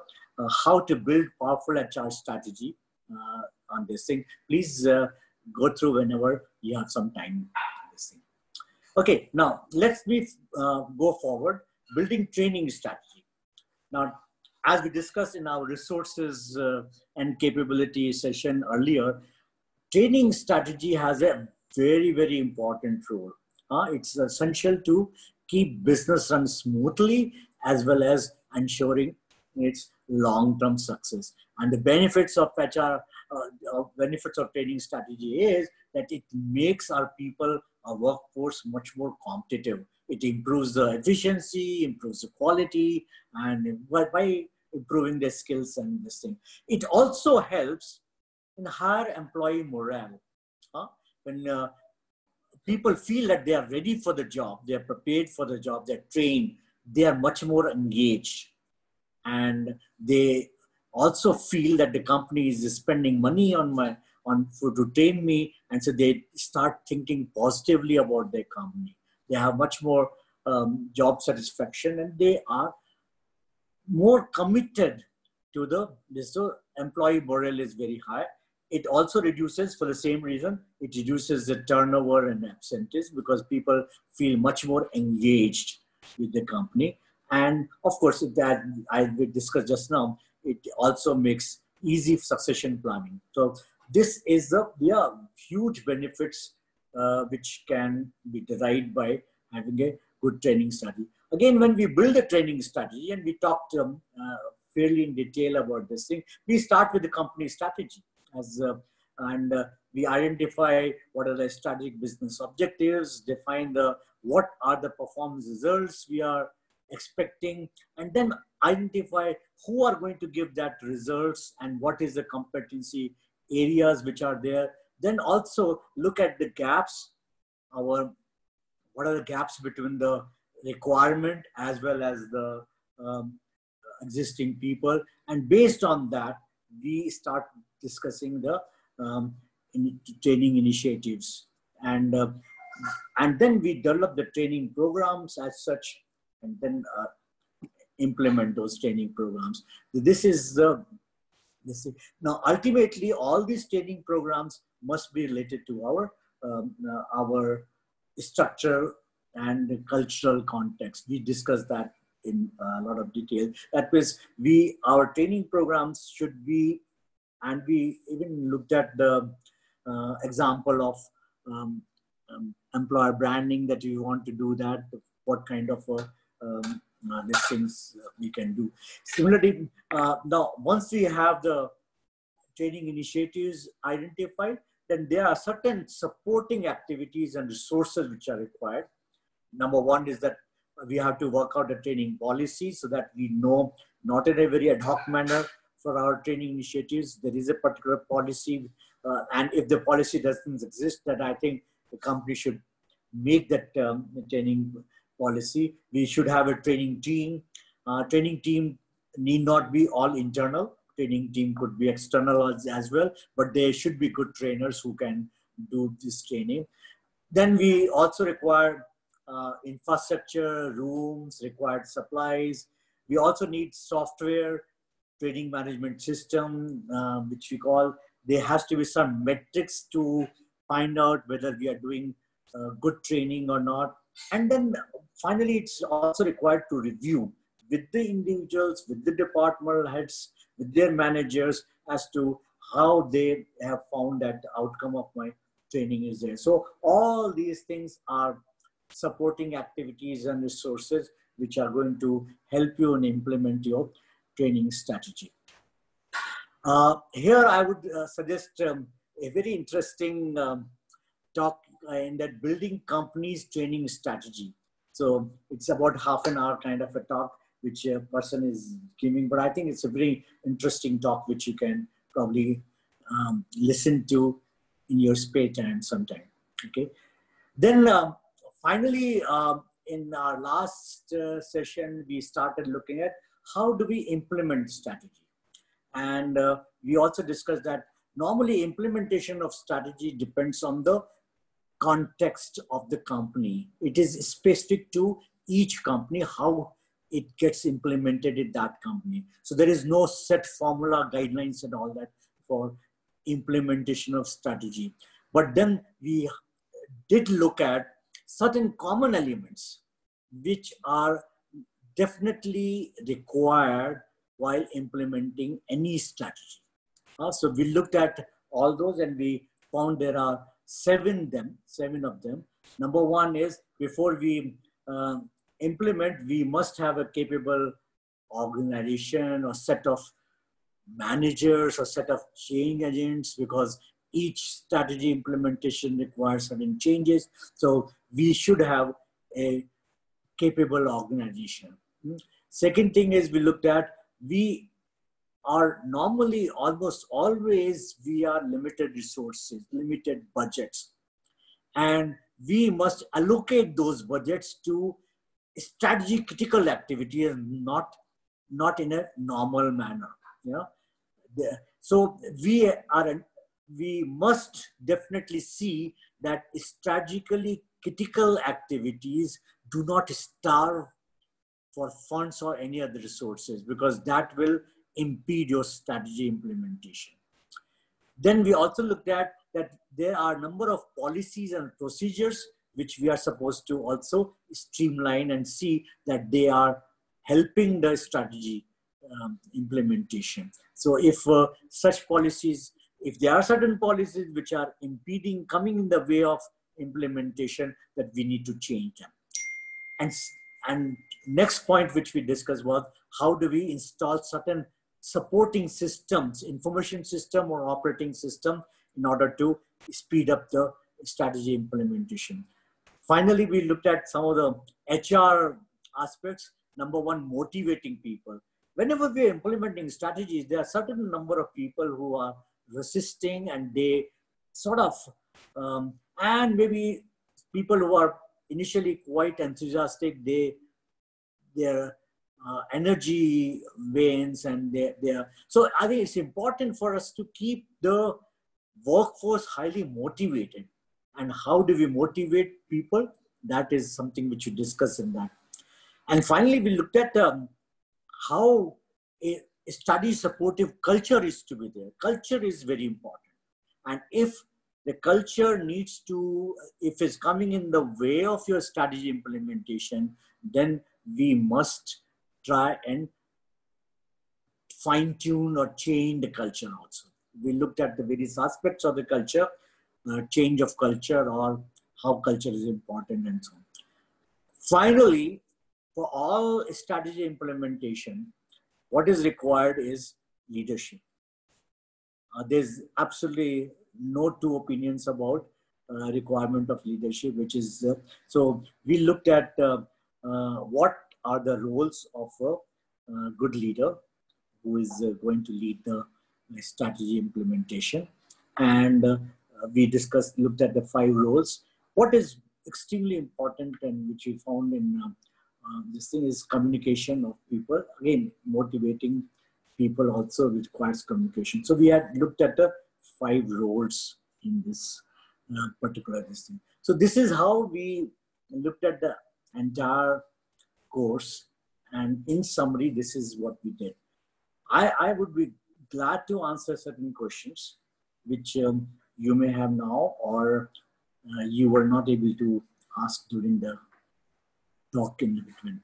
how to build powerful HR strategy on this thing. Please go through whenever you have some time on this thing. Okay, now let's go forward. Building training strategy. Now, as we discussed in our resources and capability session earlier, training strategy has a very, very important role. It's essential to keep business run smoothly as well as ensuring its long-term success. And the benefits of HR, benefits of training strategy is that it makes our people, our workforce much more competitive. It improves the efficiency, improves the quality, and by improving their skills and this thing. It also helps in higher employee morale. When people feel that they are ready for the job, they are prepared for the job, they're trained, they are much more engaged. And they also feel that the company is spending money to train me, and so they start thinking positively about their company. They have much more job satisfaction, and they are more committed to this. So employee morale is very high. It also reduces, for the same reason, it reduces the turnover and absenteeism because people feel much more engaged with the company. And of course, that we discussed just now, it also makes easy succession planning. So this is the huge benefits which can be derived by having a good training strategy. Again, when we build a training strategy, and we talked fairly in detail about this thing, we start with the company strategy and we identify what are the strategic business objectives, define what are the performance results we are expecting, and then identify who are going to give that results and what is the competency areas which are there. Then also look at the gaps, what are the gaps between the requirement as well as the existing people. And based on that, we start discussing the training initiatives. And then we develop the training programs as such, and then implement those training programs. Now, ultimately, all these training programs must be related to our structure and cultural context. We discussed that in a lot of detail. That means our training programs should be, and we even looked at the example of employer branding, that you want to do that, what kind of these things we can do. Similarly, now once we have the training initiatives identified, then there are certain supporting activities and resources which are required. Number one is that we have to work out a training policy so that we know, not in a very ad hoc manner for our training initiatives, there is a particular policy. And if the policy doesn't exist, then I think the company should make that training policy. We should have a training team. Training team need not be all internal. Training team could be external as well, but there should be good trainers who can do this training. Then we also require infrastructure, rooms, required supplies. We also need software, training management system, which we call, there has to be some metrics to find out whether we are doing good training or not. And then finally, it's also required to review with the individuals, with the departmental heads, with their managers as to how they have found that the outcome of my training is there. So all these things are supporting activities and resources which are going to help you in implement your training strategy. Here I would suggest a very interesting talk in that building companies training strategy. So it's about half an hour kind of a talk which a person is giving, but I think it's a very interesting talk which you can probably listen to in your spare time sometime. Okay. Then finally, in our last session, we started looking at how do we implement strategy. And we also discussed that normally implementation of strategy depends on the context of the company. It is specific to each company, how it gets implemented in that company. So there is no set formula, guidelines and all that for implementation of strategy. But then we did look at certain common elements which are definitely required while implementing any strategy. So we looked at all those and we found there are seven of them. Number one is before we implement, we must have a capable organization or set of managers or set of change agents, because each strategy implementation requires certain changes. So we should have a capable organization. Second thing is we looked at, we are normally almost always, we are limited resources, limited budgets. And we must allocate those budgets to strategy critical activity and not in a normal manner. Yeah. So we must definitely see that strategically critical activities do not starve for funds or any other resources, because that will impede your strategy implementation. Then we also looked at that there are a number of policies and procedures which we are supposed to also streamline and see that they are helping the strategy implementation. So if such policies, if there are certain policies which are impeding, coming in the way of implementation, that we need to change them. And next point which we discussed was how do we install certain supporting systems, information system or operating system, in order to speed up the strategy implementation. Finally, we looked at some of the HR aspects. Number one, motivating people. Whenever we are implementing strategies, there are certain number of people who are resisting, and they sort of, and maybe people who are initially quite enthusiastic, their energy wanes, and so I think it's important for us to keep the workforce highly motivated. And how do we motivate people? That is something which we discuss in that. And finally, we looked at how a study supportive culture is to be there. Culture is very important. And if the culture needs to, if it's coming in the way of your strategy implementation, then we must try and fine tune or change the culture also. We looked at the various aspects of the culture, change of culture, or how culture is important and so on. Finally, for all strategy implementation, what is required is leadership. There's absolutely no two opinions about requirement of leadership, which is, so we looked at what are the roles of a good leader who is going to lead the strategy implementation. And we looked at the 5 roles. What is extremely important and which we found in this thing is communication of people. Again, motivating people also requires communication. So we had looked at the 5 roles in this particular thing. So this is how we looked at the entire course. And in summary, this is what we did. I would be glad to answer certain questions which you may have now, or you were not able to ask during the talk in between.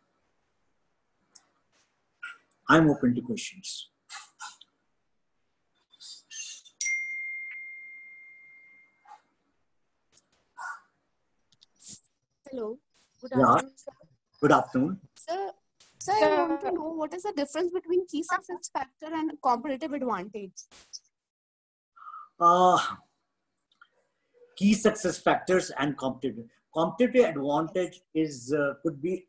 I'm open to questions. Hello. Good Yeah, afternoon, sir. good afternoon. Sir, I want to know what is the difference between key success factor and competitive advantage? Uh, Key success factors and competitive advantage is could be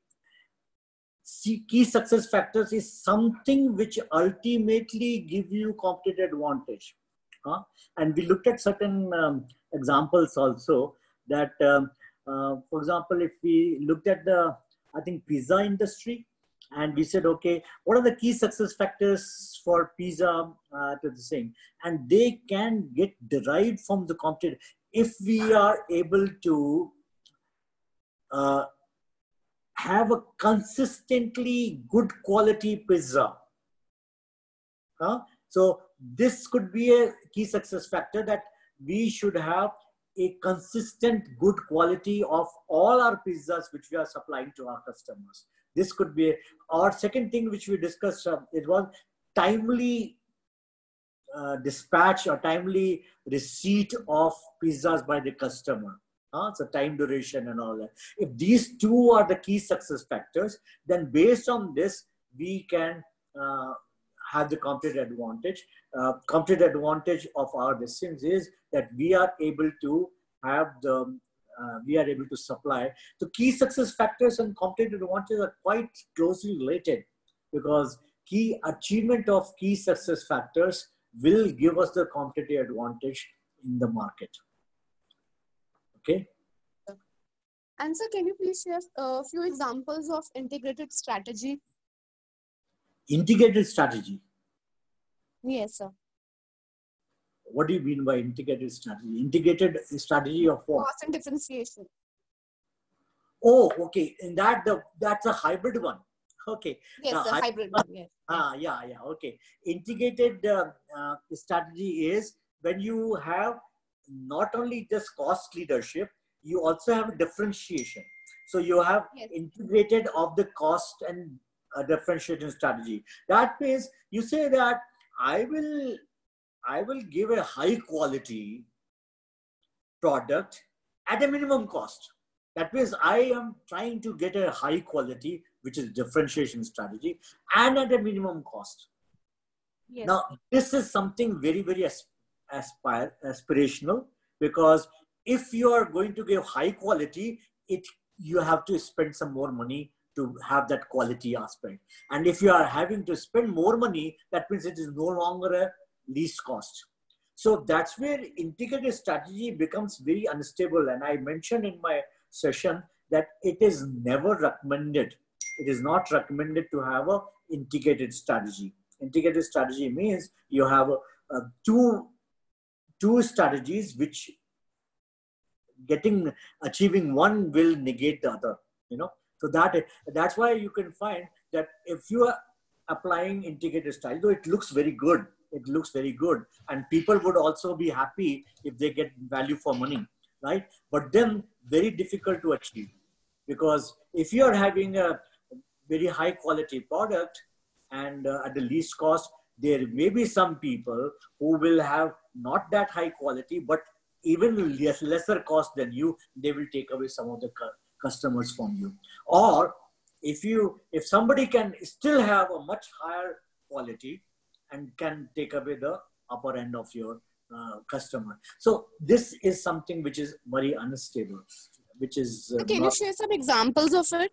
key success factors is something which ultimately give you competitive advantage. And we looked at certain examples also that, for example, if we looked at the, I think, pizza industry, and we said, okay, what are the key success factors for pizza to the same? And they can get derived from the competitive. If we are able to have a consistently good quality pizza, so this could be a key success factor, that we should have a consistent good quality of all our pizzas which we are supplying to our customers. This could be, our second thing which we discussed, it was timely dispatch or timely receipt of pizzas by the customer. So time duration and all that. If these two are the key success factors, then based on this, we can have the competitive advantage. Competitive advantage of our distance is that we are able to have the, we are able to supply. So key success factors and competitive advantage are quite closely related, because key achievement of key success factors will give us the competitive advantage in the market. Okay. And sir, can you please share a few examples of integrated strategy? Integrated strategy. Yes, sir. What do you mean by integrated strategy? Integrated strategy of what? Cost and differentiation. Oh, okay. In that, that's a hybrid one. Okay. Yes, the hybrid one. Yes. Yeah. Okay. Integrated strategy is when you have not only just cost leadership, you also have differentiation. So you have integrated of the cost and differentiation strategy. That means you say that I will give a high quality product at a minimum cost. That means I am trying to get a high quality, which is differentiation strategy, and at a minimum cost. Yes. Now, this is something very, very aspirational, because if you are going to give high quality, you have to spend some more money to have that quality aspect. And if you are having to spend more money, that means it is no longer a least cost. So that's where integrated strategy becomes very unstable. And I mentioned in my session that it is never recommended. It is not recommended to have an integrated strategy. Integrated strategy means you have two strategies which achieving one will negate the other, So that's why you can find that if you are applying integrated strategy, though it looks very good, and people would also be happy if they get value for money, right? But then very difficult to achieve, because if you are having a very high quality product and at the least cost, there may be some people who will have not that high quality, but even lesser cost than you. They will take away some of the customers from you. Or if somebody can still have a much higher quality and can take away the upper end of your customer. So this is something which is very unstable, which is can you share some examples of it?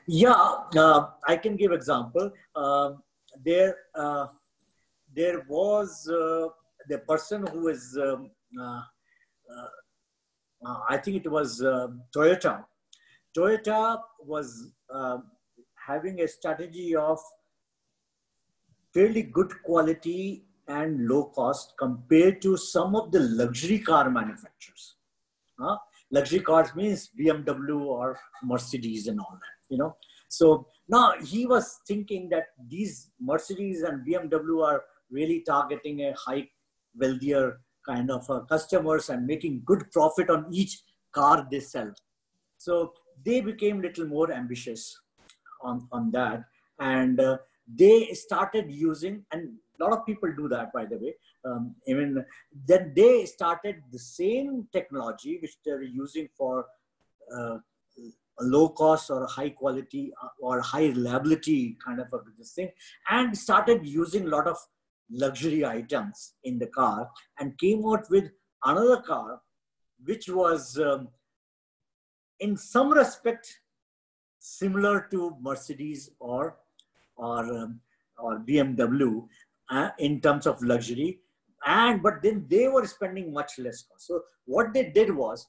Yeah, I can give example. There was the person who is, I think it was Toyota. Toyota was having a strategy of fairly good quality and low cost compared to some of the luxury car manufacturers. Luxury cars means BMW or Mercedes and all that, So now he was thinking that these Mercedes and BMW are really targeting a high, wealthier kind of customers and making good profit on each car they sell. So they became a little more ambitious on that. And they started using, and a lot of people do that, by the way. Even then they started the same technology which they're using for low cost or high quality or high reliability kind of a this thing, and started using a lot of luxury items in the car, and came out with another car which was in some respect similar to Mercedes or BMW in terms of luxury, but then they were spending much less cost. So what they did was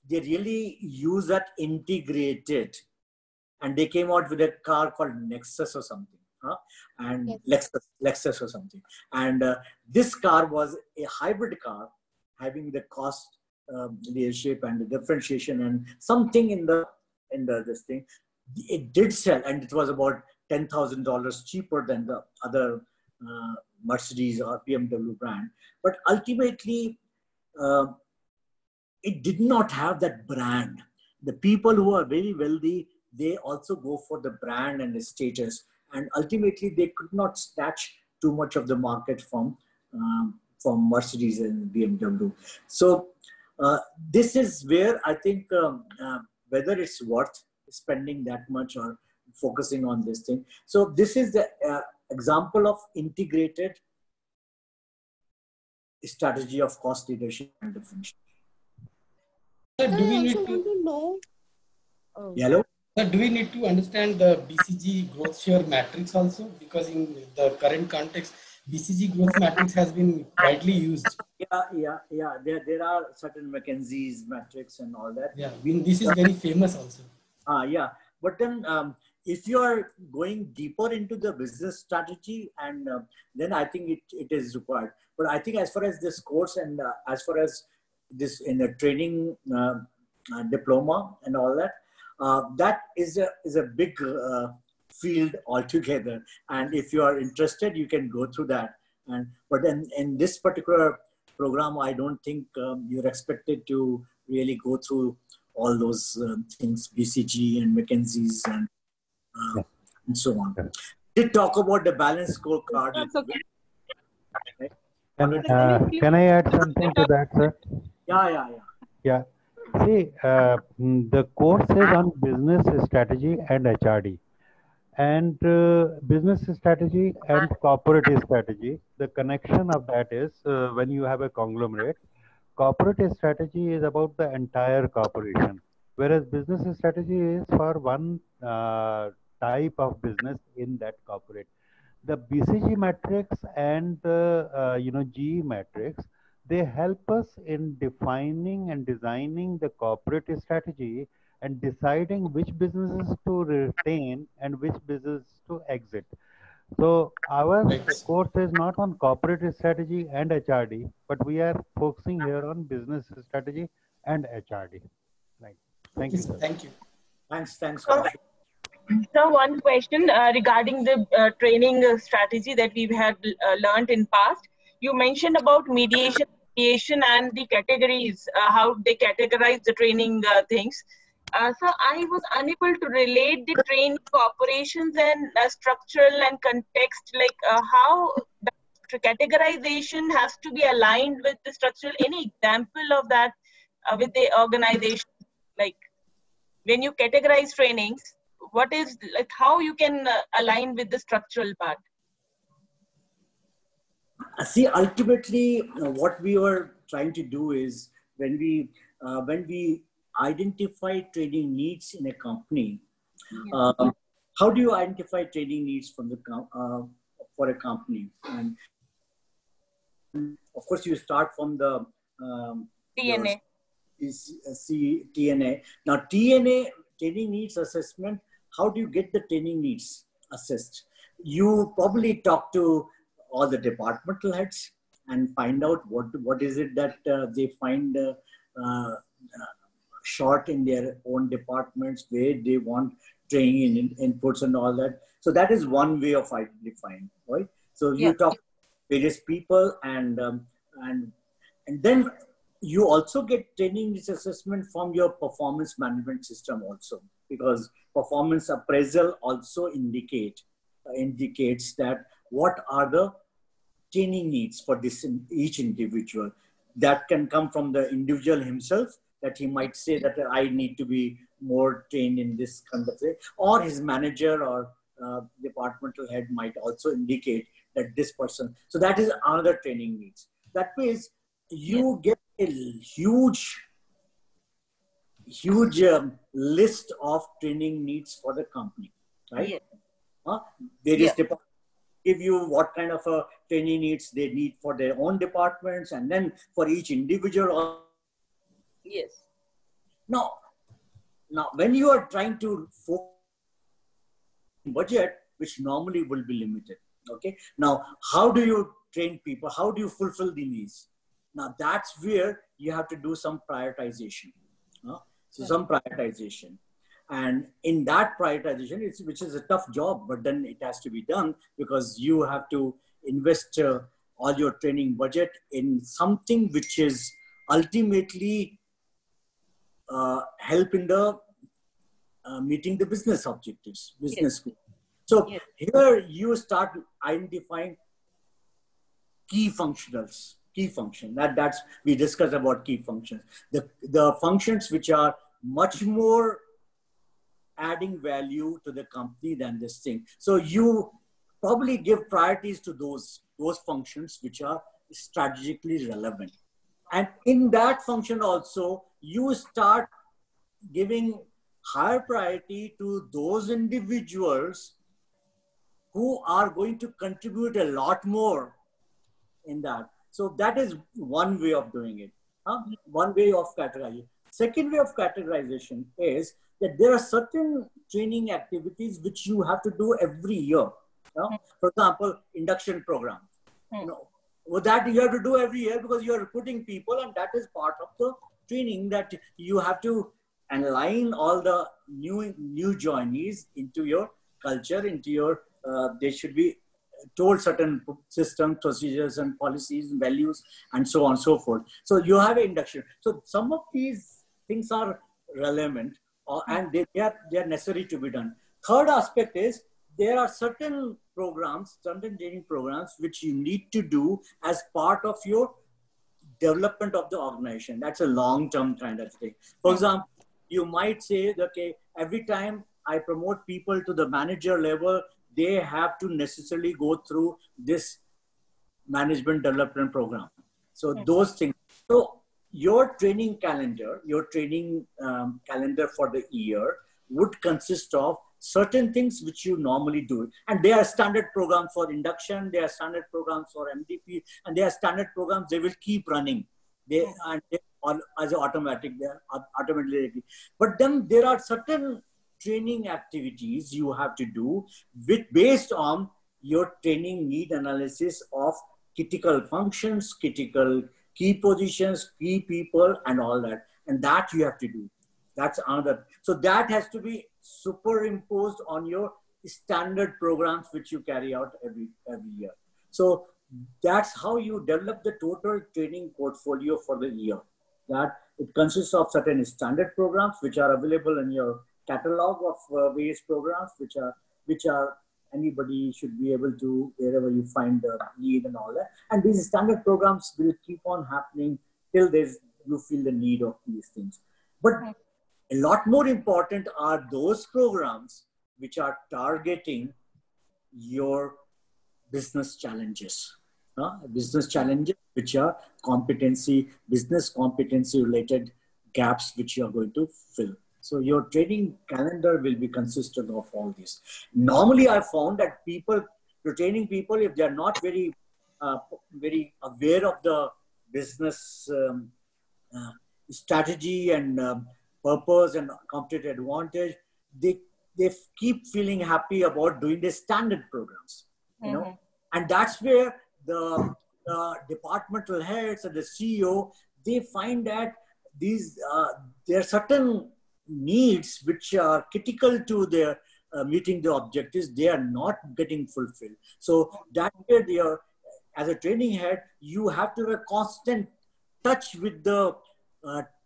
they really used that integrated, and they came out with a car called Nexus or something, and Lexus or something. And this car was a hybrid car, having the cost leadership and the differentiation and something in the this thing. It did sell, and it was about $10,000 cheaper than the other Mercedes or BMW brand. But ultimately, it did not have that brand. The people who are very wealthy, they also go for the brand and the status, and ultimately they could not snatch too much of the market from Mercedes and BMW. So this is where I think whether it's worth spending that much or focusing on this thing. So this is the example of integrated strategy of cost leadership and differentiation. So do we need I want to to know. Hello? So do we need to understand the BCG growth share matrix also? Because in the current context, BCG growth matrix has been widely used. Yeah. There are certain McKinsey's metrics and all that. Yeah, this is very famous also. Yeah, but then if you are going deeper into the business strategy, and then I think it is required. But I think as far as this course and as far as this in a training diploma and all that, that is a big field altogether. And if you are interested, you can go through that. But in this particular program, I don't think you're expected to really go through all those things, BCG and McKinsey's and so on. Did talk about the balanced scorecard. That's okay. Right? Can I add something to that, sir? Yeah. See, the course is on business strategy and HRD. And business strategy and corporate strategy, the connection of that is when you have a conglomerate, corporate strategy is about the entire corporation, whereas business strategy is for one type of business in that corporate. The BCG matrix and the GE matrix, they help us in defining and designing the corporate strategy and deciding which businesses to retain and which business to exit. So our course is not on corporate strategy and HRD, but we are focusing here on business strategy and HRD. Right. Thank you, sir. Thank you. Thanks. So one question regarding the training strategy that we've had learned in past. You mentioned about mediation and the categories, how they categorize the training things. So I was unable to relate the training operations and structural and context, like how the categorization has to be aligned with the structural. Any example of that with the organization? Like when you categorize trainings, what is like how you can align with the structural part? See, ultimately, what we were trying to do is when we identify training needs in a company, how do you identify training needs from the for a company? And of course, you start from the TNA. TNA. Now, TNA, training needs assessment. How do you get the training needs assessed? You probably talk to all the departmental heads and find out what is it that they find short in their own departments, where they want training inputs and all that. So that is one way of identifying, right? So you talk to various people and then you also get training needs assessment from your performance management system also, because performance appraisal also indicates that what are the training needs for this each individual. That can come from the individual himself, that he might say that I need to be more trained in this kind of way, or his manager or departmental head might also indicate that this person. So that is another training needs. That means you get a huge list of training needs for the company, right? Various departments give you what kind of a training needs they need for their own departments, and then for each individual. Yes. Now, when you are trying to focus budget, which normally will be limited, okay? Now, how do you train people? How do you fulfill the needs? Now, that's where you have to do some prioritization. So some prioritization. And in that prioritization, which is a tough job, but then it has to be done because you have to invest all your training budget in something which is ultimately help in the meeting the business objectives, business goals. So here you start identifying key functionals, key function. That's we discussed about key functions. The functions which are much more adding value to the company than this thing. So you probably give priorities to those functions which are strategically relevant. And in that function also, you start giving higher priority to those individuals who are going to contribute a lot more in that. So that is one way of doing it. One way of categorizing. Second way of categorization is that there are certain training activities which you have to do every year. For example, induction program. Well, that you have to do every year because you are recruiting people, and that is part of the training that you have to align all the new joinees into your culture, into your, they should be told certain systems, procedures and policies and values and so on and so forth. So you have an induction. So some of these things are relevant and they are necessary to be done. Third aspect is there are certain programs, certain training programs which you need to do as part of your development of the organization. That's a long-term kind of thing. For example, you might say, okay, every time I promote people to the manager level, they have to necessarily go through this management development program. So those things. So your training calendar, calendar for the year would consist of certain things which you normally do. And they are standard programs for induction, they are standard programs for MDP, and they are standard programs, they will keep running. They as automatic, they are automatically. But then there are certain training activities you have to do based on your training need analysis of critical functions, critical key positions, key people, and all that. And that you have to do. That's another. So that has to be superimposed on your standard programs which you carry out every year. So that's how you develop the total training portfolio for the year. That it consists of certain standard programs which are available in your catalog of various programs, which are anybody should be able to, wherever you find the need and all that. And these standard programs will keep on happening till you feel the need of these things. But a lot more important are those programs which are targeting your business challenges. Business challenges which are business competency related gaps which you are going to fill. So your training calendar will be consistent of all this. Normally I found that training people, if they are not very aware of the business strategy and purpose and competitive advantage, they keep feeling happy about doing the standard programs, you know, and that's where the departmental heads and the CEO, they find that there are certain needs which are critical to their meeting the objectives, they are not getting fulfilled. So that way as a training head, you have to have a constant touch with the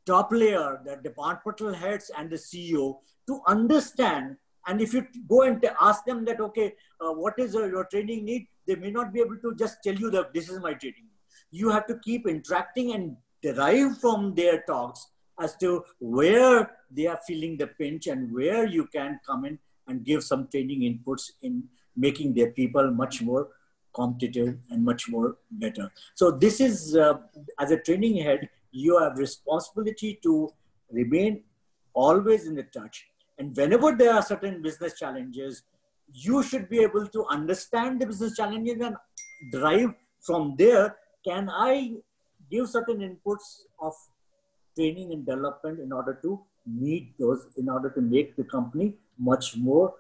top layer, the departmental heads and the CEO to understand. And if you go and ask them that, okay, what is your training need? They may not be able to just tell you that this is my training need. You have to keep interacting and derive from their talks as to where they are feeling the pinch and where you can come in and give some training inputs in making their people much more competitive and much more better. So this is, as a training head, you have responsibility to remain always in the touch. And whenever there are certain business challenges, you should be able to understand the business challenges and derive from there, can I give certain inputs of training and development in order to meet those, in order to make the company much more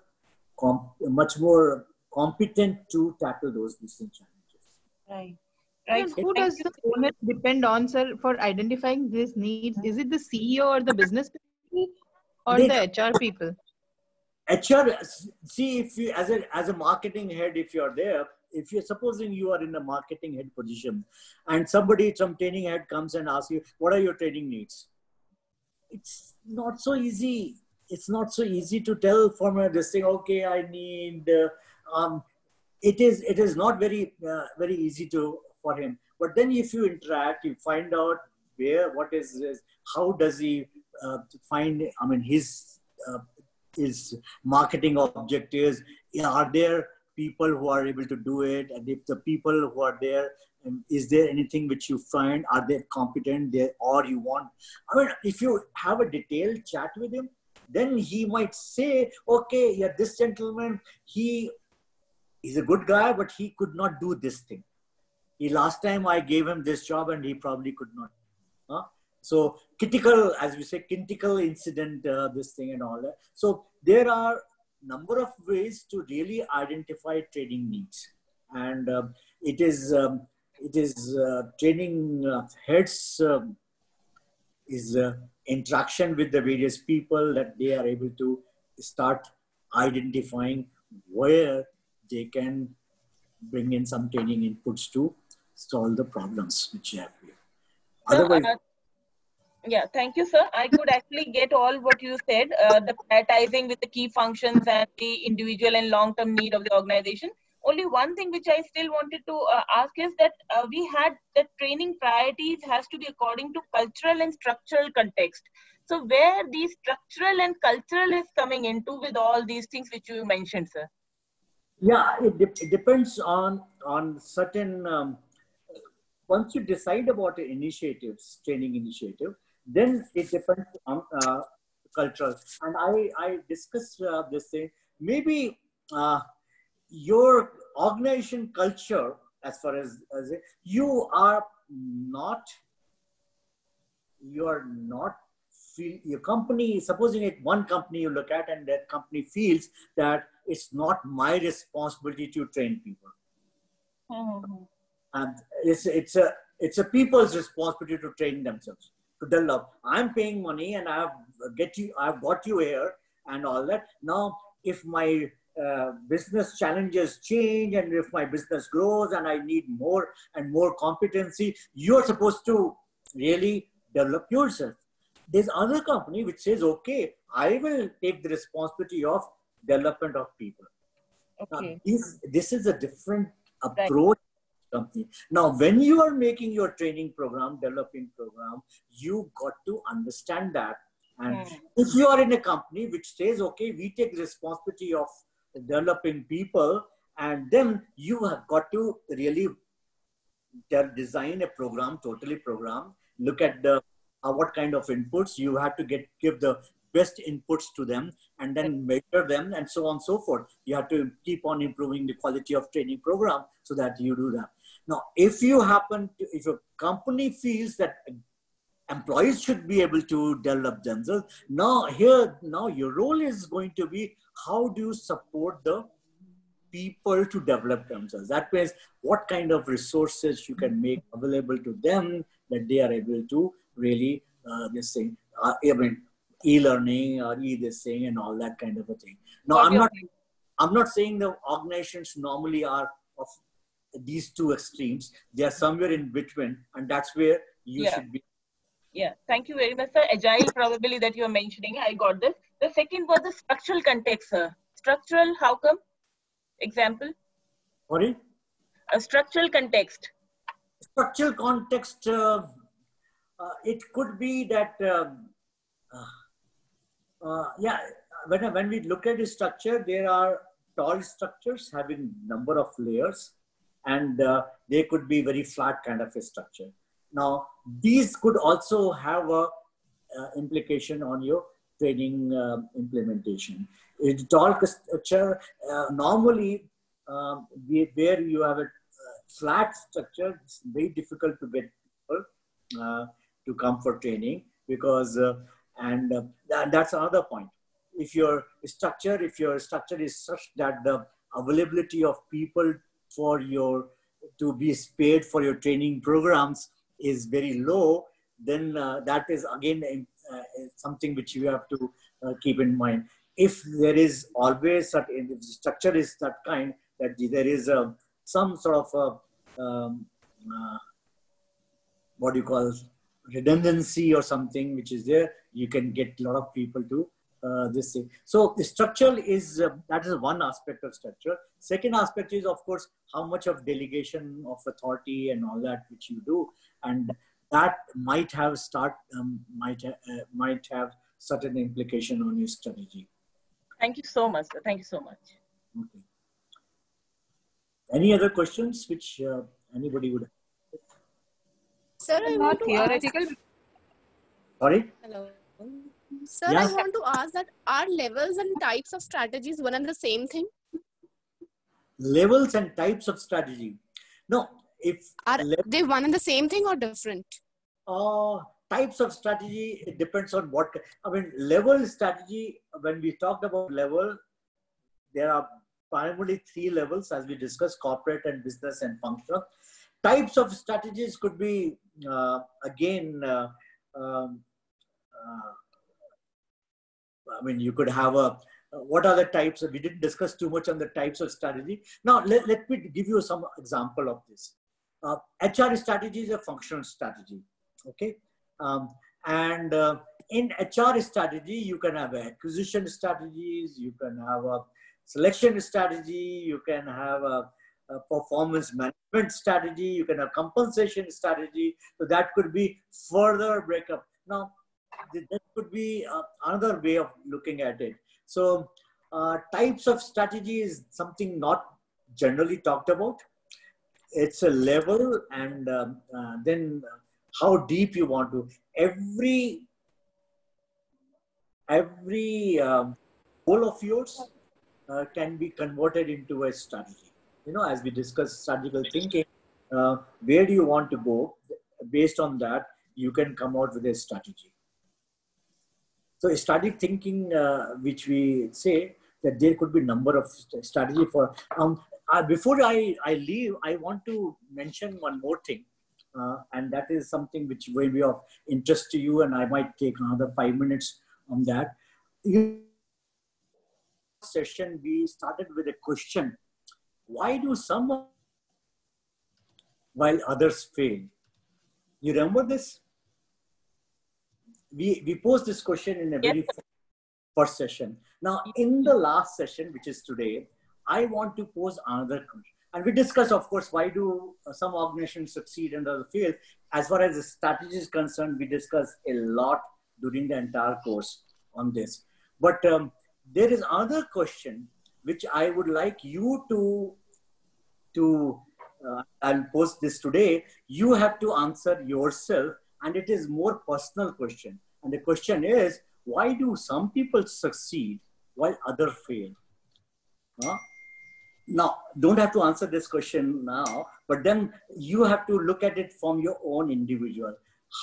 competent to tackle those business challenges. Right. Right. Who does the bonus depend on, sir, for identifying these needs? Is it the CEO or the business people or the HR people? HR, see, if you, as a marketing head, if you're there, if you're supposing you are in a marketing head position and somebody, some training head comes and asks you, what are your training needs? It's not so easy. It's not so easy to tell from this thing, okay, I need, it is not very easy for him. But then if you interact, you find out what is this, how does he find, I mean, his marketing objectives, are there people who are able to do it? And if the people who are there, is there anything which you find, are they competent there, or you want, I mean, if you have a detailed chat with him, then he might say, okay, yeah, this gentleman, he's a good guy, but he could not do this thing. Last time I gave him this job and he probably could not. So critical, as we say, critical incident, this thing and all that. So there are number of ways to really identify training needs. And it is training heads is interaction with the various people that they are able to start identifying where they can bring in some training inputs to solve the problems which you have here. Otherwise, yeah, thank you, sir. I could actually get all what you said, the prioritizing with the key functions and the individual and long-term need of the organization. Only one thing which I still wanted to ask is that we had that training priorities has to be according to cultural and structural context. So where the structural and cultural is coming into with all these things which you mentioned, sir? Yeah, it depends on certain, once you decide about the initiatives, training initiative, then it depends on cultural. And I discussed this thing, maybe your organization culture, as far as you are not feel, your company, supposing one company you look at and that company feels that it's not my responsibility to train people. Mm-hmm. And it's a people's responsibility to train themselves, to develop. I'm paying money and I've got you here and all that. Now, if my business challenges change and if my business grows and I need more and more competency, you're supposed to really develop yourself. There's another company which says, okay, I will take the responsibility of development of people. Okay. Now, this is a different approach. Company. Now, when you are making your training program, developing program, you got to understand that. And if you are in a company which says, okay, we take responsibility of developing people, and then you have got to really design a program, totally program, look at the what kind of inputs you have to give the best inputs to them and then measure them and so on and so forth. You have to keep on improving the quality of training program so that you do that. Now, if a company feels that employees should be able to develop themselves, now your role is going to be, how do you support the people to develop themselves? That means what kind of resources you can make available to them that they are able to really, e-learning or this thing and all that kind of a thing. Now, I'm not saying the organizations normally are of these two extremes. They are somewhere in between, and that's where you should be. Yeah, thank you very much, sir. Agile, probably that you are mentioning, I got this. The second was the structural context, sir. Structural, how come? Example? it could be that, yeah, when we look at the structure, there are tall structures having number of layers, and they could be very flat kind of a structure. Now, these could also have a implication on your training implementation. In tall structure, normally where you have a flat structure, it's very difficult to get people to come for training, because that's another point. If your structure is such that the availability of people for to be paid for your training programs is very low, then that is again something which you have to keep in mind. If there is always if the structure is that kind that there is some sort of what do you call redundancy or something which is there, you can get a lot of people to this thing. So the structure is, that is one aspect of structure. Second aspect is, of course, how much of delegation of authority and all that which you do, and that might have might have certain implication on your strategy. Thank you so much, sir. Thank you so much. Okay. Any other questions which anybody would have? Sir, I want to theoretical. ask. Sorry? Hello. Sir, Yeah. I want to ask that are levels and types of strategies one and the same thing? Levels and types of strategy. No, are they one and the same thing or different? Types of strategy, it depends on what, I mean, level strategy, when we talked about level, there are primarily 3 levels as we discussed: corporate and business and functional. Types of strategies could be, again, I mean, you could have what are the types? We didn't discuss too much on the types of strategy. Now, let me give you some example of this. HR strategy is a functional strategy, okay? In HR strategy, you can have acquisition strategies, you can have a selection strategy, you can have a performance management strategy, you can have compensation strategy. So that could be further breakup. Now, that could be another way of looking at it. So types of strategy is something not generally talked about. It's a level, and then how deep you want to. Every goal of yours can be converted into a strategy. You know, as we discussed strategical thinking, where do you want to go? Based on that, you can come out with a strategy. So strategic thinking, which we say that there could be number of strategy for. Before I leave, I want to mention one more thing, and that is something which will be of interest to you, and I might take another 5 minutes on that. Session, we started with a question: why do some while others fail? You remember this? We posed this question in a very first session. Now, in the last session, which is today, I want to pose another question. And we discuss, of course, why do some organizations succeed and others fail. As far as the strategy is concerned, we discussed a lot during the entire course on this. But there is another question which I would like you to I'll post this today. You have to answer yourself, and it is more personal question. And the question is, why do some people succeed while others fail? Now, don't have to answer this question now, but then you have to look at it from your own individual.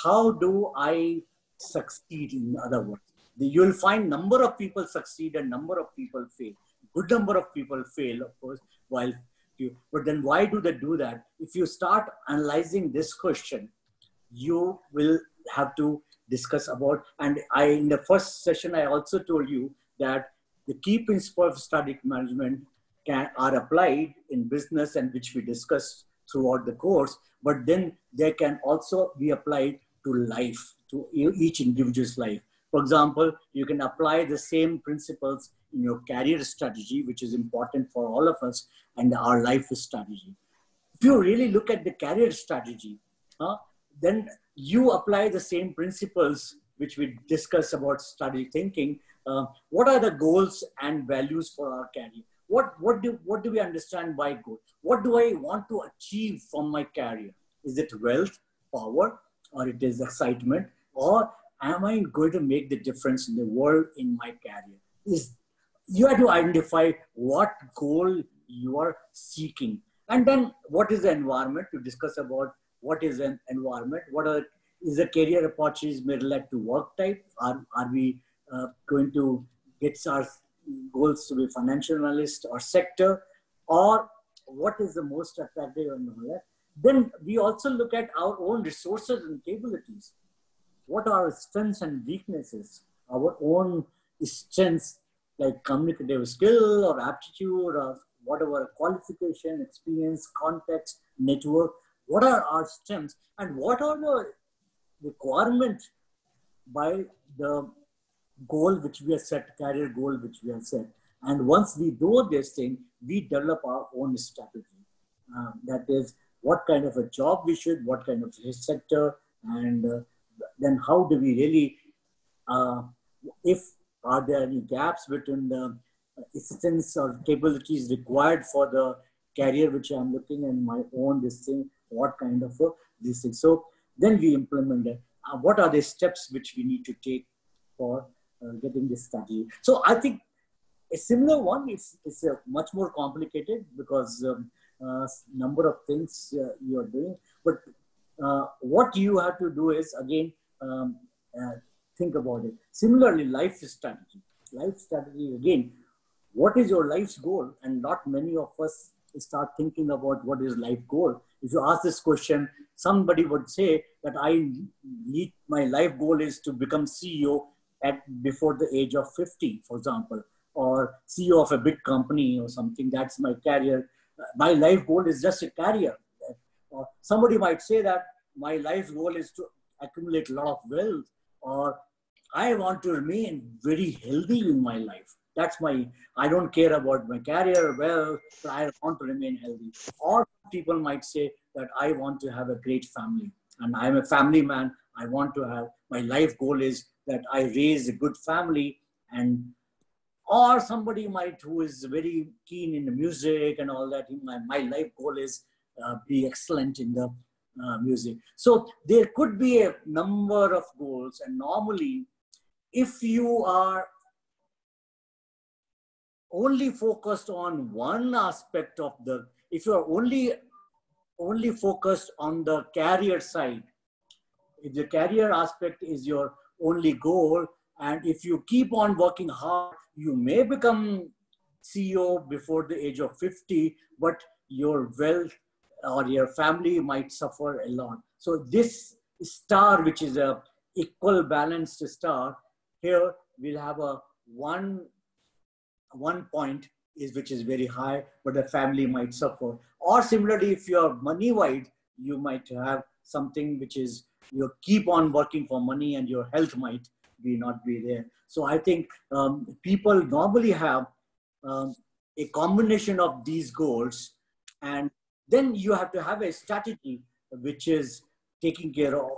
How do I succeed, in other words? You'll find number of people succeed and number of people fail. Good number of people fail, of course, but then why do they do that? If you start analyzing this question, you will have to discuss about, and in the first session, I also told you that the key principles of strategic management are applied in business, and which we discussed throughout the course, but then they can also be applied to life, to each individual's life. For example, you can apply the same principles in your career strategy, which is important for all of us, and our life strategy. If you really look at the career strategy, then you apply the same principles which we discussed about strategic thinking. What are the goals and values for our career? What do we understand by goal? What do I want to achieve from my career? Is it wealth, power, or it is excitement? Or am I going to make the difference in the world in my career? You have to identify what goal you are seeking. And then what is the environment, to discuss about what is an environment, is the career opportunities may relate to work type? Are we going to get our goals to be financial analyst or sector, or what is the most attractive and all that? Then we also look at our own resources and capabilities. What are our strengths and weaknesses? Our own strengths, like communicative skill or aptitude or whatever, qualification, experience, context, network. What are our strengths and what are the requirements by the goal which we have set, career goal which we have set. And once we do this thing, we develop our own strategy. That is, what kind of a job we should, what kind of sector, and then how do we really, are there any gaps between the strengths or capabilities required for the career which I'm looking and my own this thing, what kind of this thing. So then we implement it. What are the steps which we need to take for getting this strategy? So I think a similar one is much more complicated because number of things you are doing. But what you have to do is, again, think about it. Similarly, life strategy. Life strategy, again, what is your life's goal? And not many of us start thinking about what is life goal. If you ask this question, somebody would say that my life goal is to become CEO before the age of 50, for example, or CEO of a big company or something. That's my career. My life goal is just a career. Or somebody might say that my life goal is to accumulate a lot of wealth, or I want to remain very healthy in my life. I don't care about my career, well, but I want to remain healthy. Or people might say that I want to have a great family and I'm a family man. I want to have, my life goal is that I raise a good family. Or somebody who is very keen in the music and all that, my life goal is be excellent in the music. So there could be a number of goals, and normally if you are only focused on one aspect of if you are only focused on the career side, if the career aspect is your only goal, and if you keep on working hard, you may become CEO before the age of 50, but your wealth or your family might suffer a lot. So this star, which is a equal balanced star, here we'll have a one point which is very high, but the family might suffer. Or similarly, if you're money wide, you might have something which is you keep on working for money and your health might not be there. So I think people normally have a combination of these goals, and then you have to have a strategy which is taking care of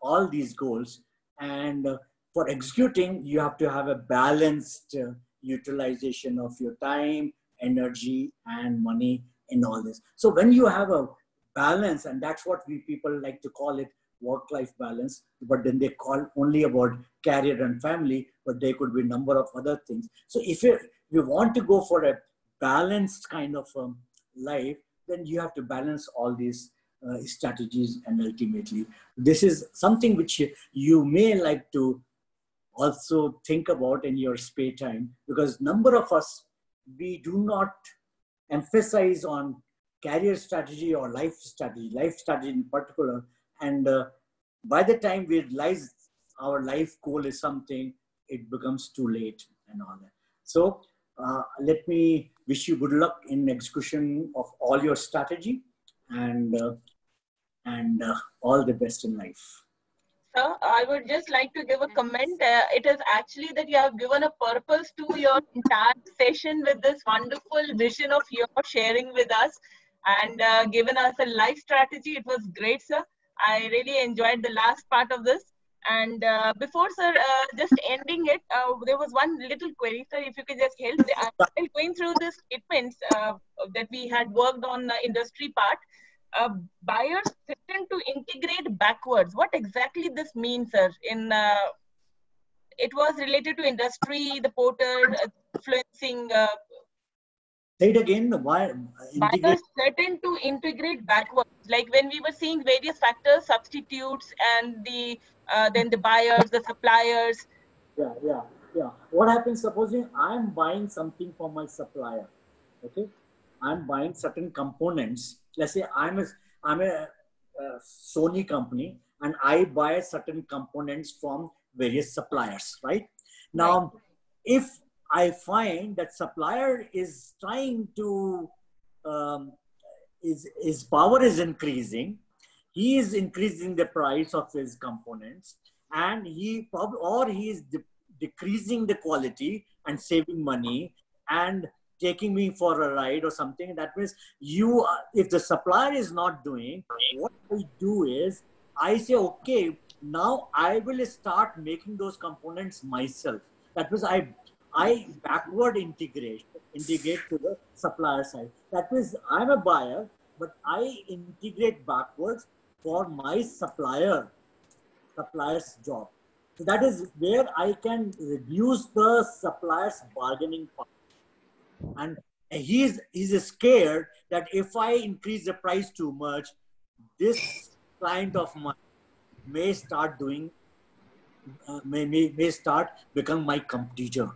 all these goals. And for executing, you have to have a balanced utilization of your time, energy, and money in all this. So when you have a balance, and that's what people like to call it, work-life balance, but then they call only about career and family, but there could be a number of other things. So if you want to go for a balanced kind of life, then you have to balance all these strategies, and ultimately this is something which you may like to also think about in your spare time, because number of us, we do not emphasize on career strategy or life strategy in particular. And by the time we realize our life goal is something, it becomes too late and all that. So let me wish you good luck in execution of all your strategy, and all the best in life. Sir, I would just like to give a comment. It is actually that you have given a purpose to your entire session with this wonderful vision of your sharing with us, and given us a life strategy. It was great, sir. I really enjoyed the last part of this. And before, sir, just ending it, there was one little query, sir, if you could just help. While going through the statements that we had worked on the industry part, buyers threaten to integrate backwards. What exactly this means, sir? It was related to industry, the porter, influencing. Say it again. Why integrate? Buyers threaten to integrate backwards. Like when we were seeing various factors, substitutes, and then the buyers, the suppliers. Yeah. What happens? Supposing I'm buying something from my supplier. Okay, I'm buying certain components. Let's say I'm a Sony company, and I buy certain components from various suppliers. Right now, if I find that supplier is trying to his power is increasing, he is increasing the price of his components, and he probably or he is decreasing the quality and saving money and taking me for a ride or something. That means if the supplier is not doing, what I do is I say, okay, now I will start making those components myself. That means I backward integrate to the supplier side. That means I'm a buyer, but I integrate backwards for my supplier's job. So that is where I can reduce the supplier's bargaining power. And he's scared that if I increase the price too much, this client of mine may start doing may start become my competitor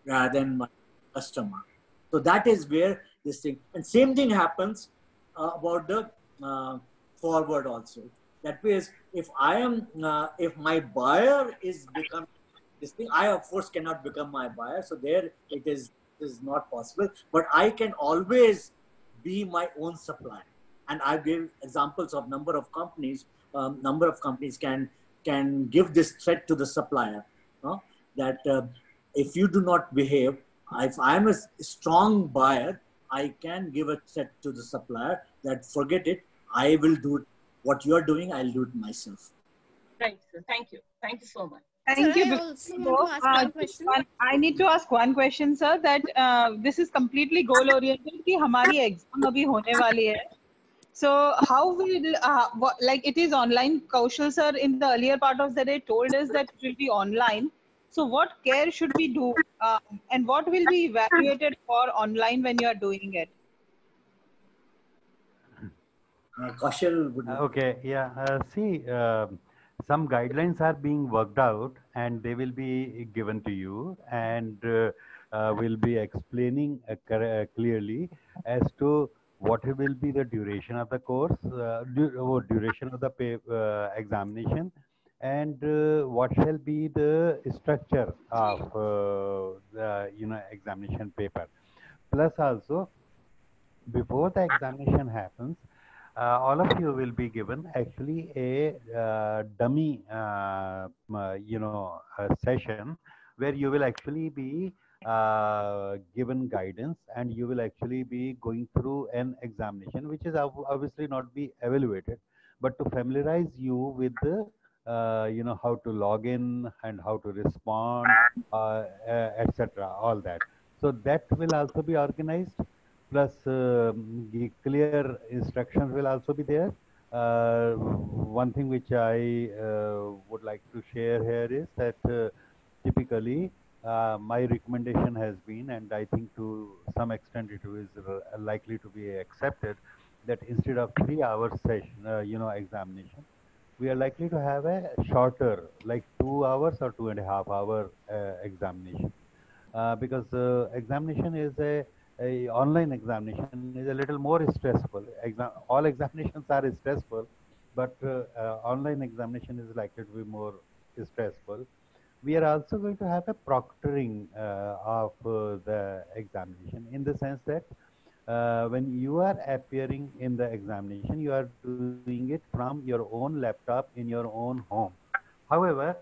rather than my customer. So that is where this thing, and same thing happens about the forward also. That means if my buyer is become this thing, I of course cannot become my buyer. So there it is not possible. But I can always be my own supplier. And I give examples of number of companies. Number of companies can give this threat to the supplier, that if you do not behave, if I am a strong buyer, I can give a threat to the supplier that forget it, I will do it. What you are doing, I'll do it myself. Right, sir. Thank you. Thank you so much. Thank you. I also want to ask one question. I need to ask one question, sir. That this is completely goal oriented. कि हमारी exam अभी होने वाली है. So how will like it is online? Kaushal sir in the earlier part of the day told us that it will be online. So what care should we do, and what will be evaluated for online when you are doing it? Kaushal would okay, yeah. See, some guidelines are being worked out, and they will be given to you, and will be explaining clearly as to what will be the duration of the course, duration of the examination, and what shall be the structure of the examination paper. Plus, also before the examination happens, all of you will be given actually a dummy, session where you will actually be given guidance, and you will actually be going through an examination, which is obviously not be evaluated, but to familiarize you with the how to log in and how to respond, etc. All that. So that will also be organized. Plus, the clear instructions will also be there. One thing which I would like to share here is that typically my recommendation has been, and I think to some extent it is likely to be accepted, that instead of 3 hours session, examination, we are likely to have a shorter, like 2 hours or 2.5 hour examination, because examination is a online examination is a little more stressful. All examinations are stressful, but online examination is likely to be more stressful. We are also going to have a proctoring of the examination, in the sense that when you are appearing in the examination, you are doing it from your own laptop in your own home. However,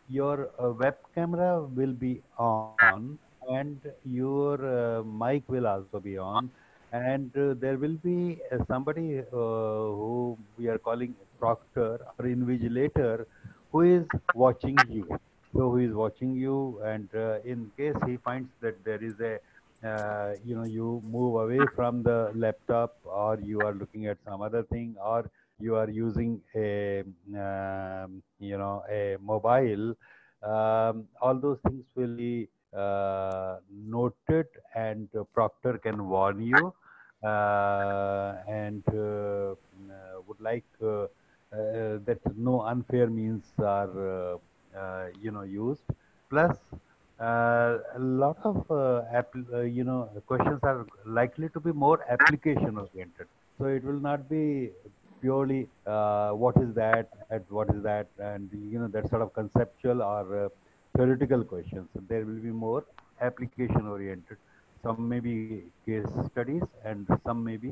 your web camera will be on, and your mic will also be on, and there will be somebody who we are calling proctor or invigilator who is watching you. So who is watching you, and in case he finds that there is a you move away from the laptop, or you are looking at some other thing, or you are using a a mobile, all those things will be noted, and proctor can warn you, and would like that no unfair means are used. Plus, a lot of questions are likely to be more application oriented. So it will not be purely what is that and what is that, and that sort of conceptual or theoretical questions. There will be more application oriented. Some may be case studies, and some may be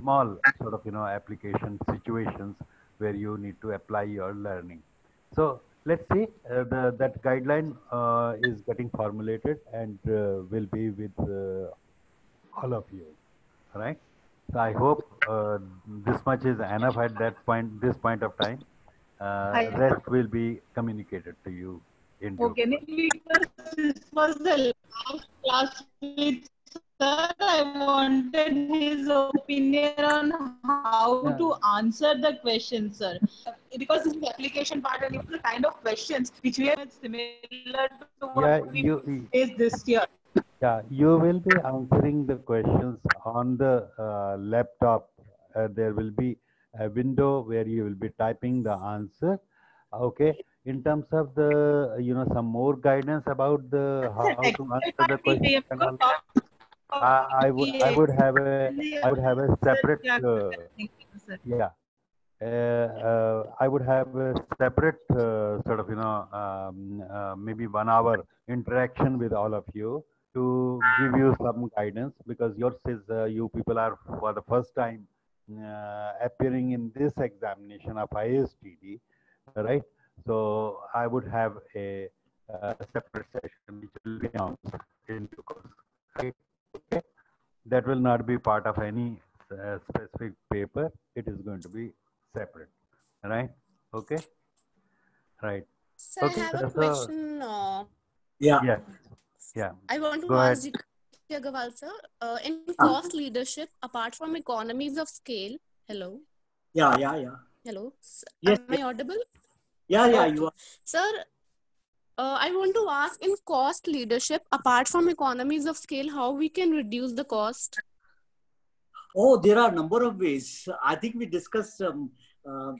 small sort of application situations where you need to apply your learning. So let's see, that guideline is getting formulated and will be with all of you, right? So I hope this much is enough at this point of time. Rest will be communicated to you in due Okay, because this was the last class with sir, I wanted his opinion on how to answer the question, sir. Because this is the application part and the kind of questions which we have similar to what we faced this year. Yeah, you will be answering the questions on the laptop. There will be a window where you will be typing the answer. Okay. In terms of the, some more guidance about the how to answer the question and all, I would have a separate yeah. I would have a separate sort of maybe 1 hour interaction with all of you to give you some guidance, because yours is you people are for the first time appearing in this examination of ISTD, right? So I would have a separate session which will be announced in due course, right? Okay, that will not be part of any specific paper. It is going to be separate, right? Okay, right. Sir, okay, I have a question. Yeah. I want to Go ask ahead. Agarwal sir, in cost leadership, apart from economies of scale, hello? Yeah. Hello? Yes. Am I audible? Yeah, Okay. you are. Sir, I want to ask, in cost leadership, apart from economies of scale, how we can reduce the cost? Oh, there are a number of ways. I think we discussed.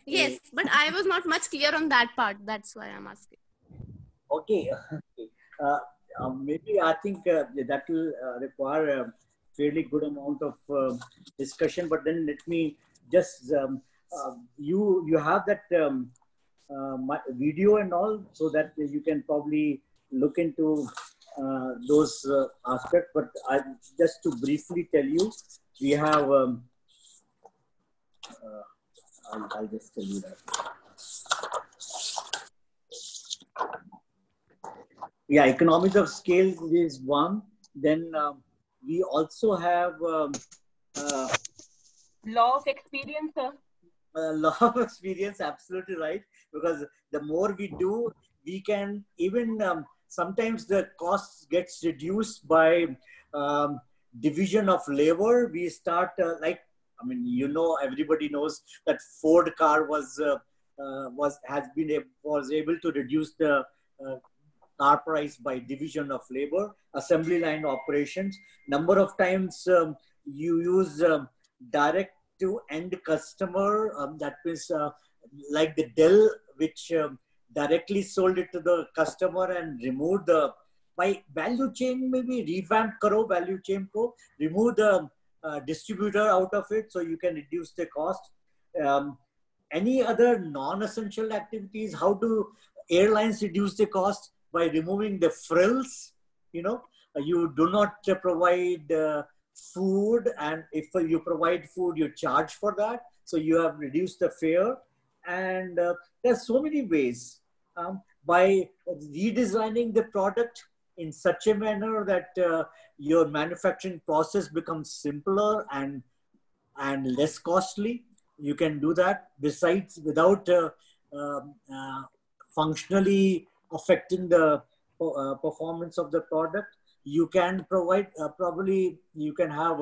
Yes, but I was not much clear on that part. That's why I'm asking. Okay. Maybe I think that will require a fairly good amount of discussion. But then let me just you have that my video and all, so that you can probably look into those aspects. But just to briefly tell you, we have. I'll just tell you that. Yeah, economies of scale is one. Then we also have law of experience, sir. Law of experience, absolutely right. Because the more we do, we can even sometimes the costs gets reduced by division of labor. We start everybody knows that Ford car was able to reduce the car price by division of labor. Assembly line operations, number of times you use direct to end customer, that means like the Dell, which directly sold it to the customer and removed the, by value chain, maybe revamp karo value chain ko, remove the distributor out of it, so you can reduce the cost. Any other non-essential activities, how do airlines reduce the cost? By removing the frills. You do not provide food, and if you provide food, you charge for that. So you have reduced the fare. And there's so many ways. By redesigning the product in such a manner that your manufacturing process becomes simpler and less costly. you can do that. Besides, without functionally affecting the performance of the product, you can provide, probably you can have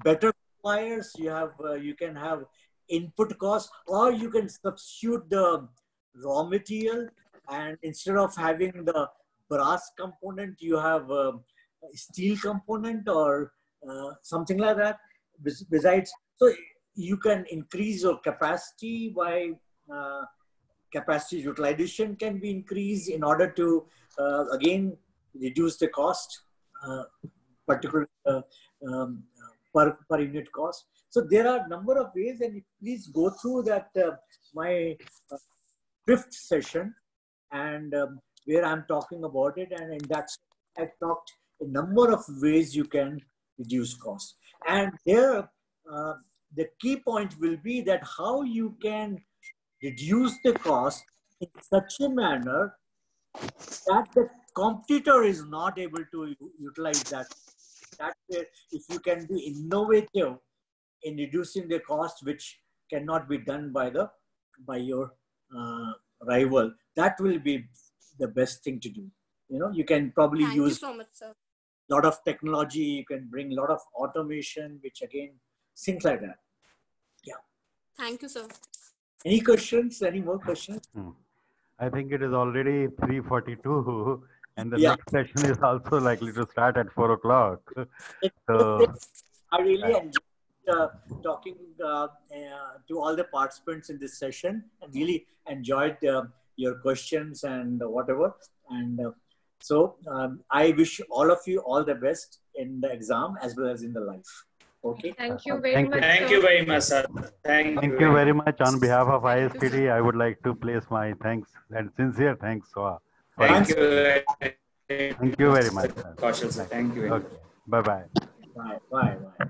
better suppliers, you can have input costs, or you can substitute the raw material, and instead of having the brass component, you have a steel component or something like that. Besides, so you can increase your capacity by capacity utilization can be increased in order to again reduce the cost, particularly per unit cost. So there are a number of ways, and please go through that my fifth session, and where I'm talking about it, and in that I talked a number of ways you can reduce cost. And here the key point will be that how you can reduce the cost in such a manner that the competitor is not able to utilize that. That way, if you can be innovative in reducing the cost, which cannot be done by your rival, that will be the best thing to do. You know, you can probably Thank use you so much, sir. a lot of technology. You can bring a lot of automation, which again, things like that. Yeah. Thank you, sir. Any questions? Any more questions? I think it is already 3:42, and the Yeah. next session is also likely to start at 4 o'clock. So, I really enjoyed talking to all the participants in this session, and really enjoyed your questions and whatever. And so I wish all of you all the best in the exam as well as in the life. Okay. Thank you very much. Thank you very much, sir. Thank you very much. On behalf of ISTD, I would like to place my thanks and sincere thanks. Thank you. Thank you very much. Kaushal, sir. Thank you. Okay. Bye-bye. Bye. Bye. Bye.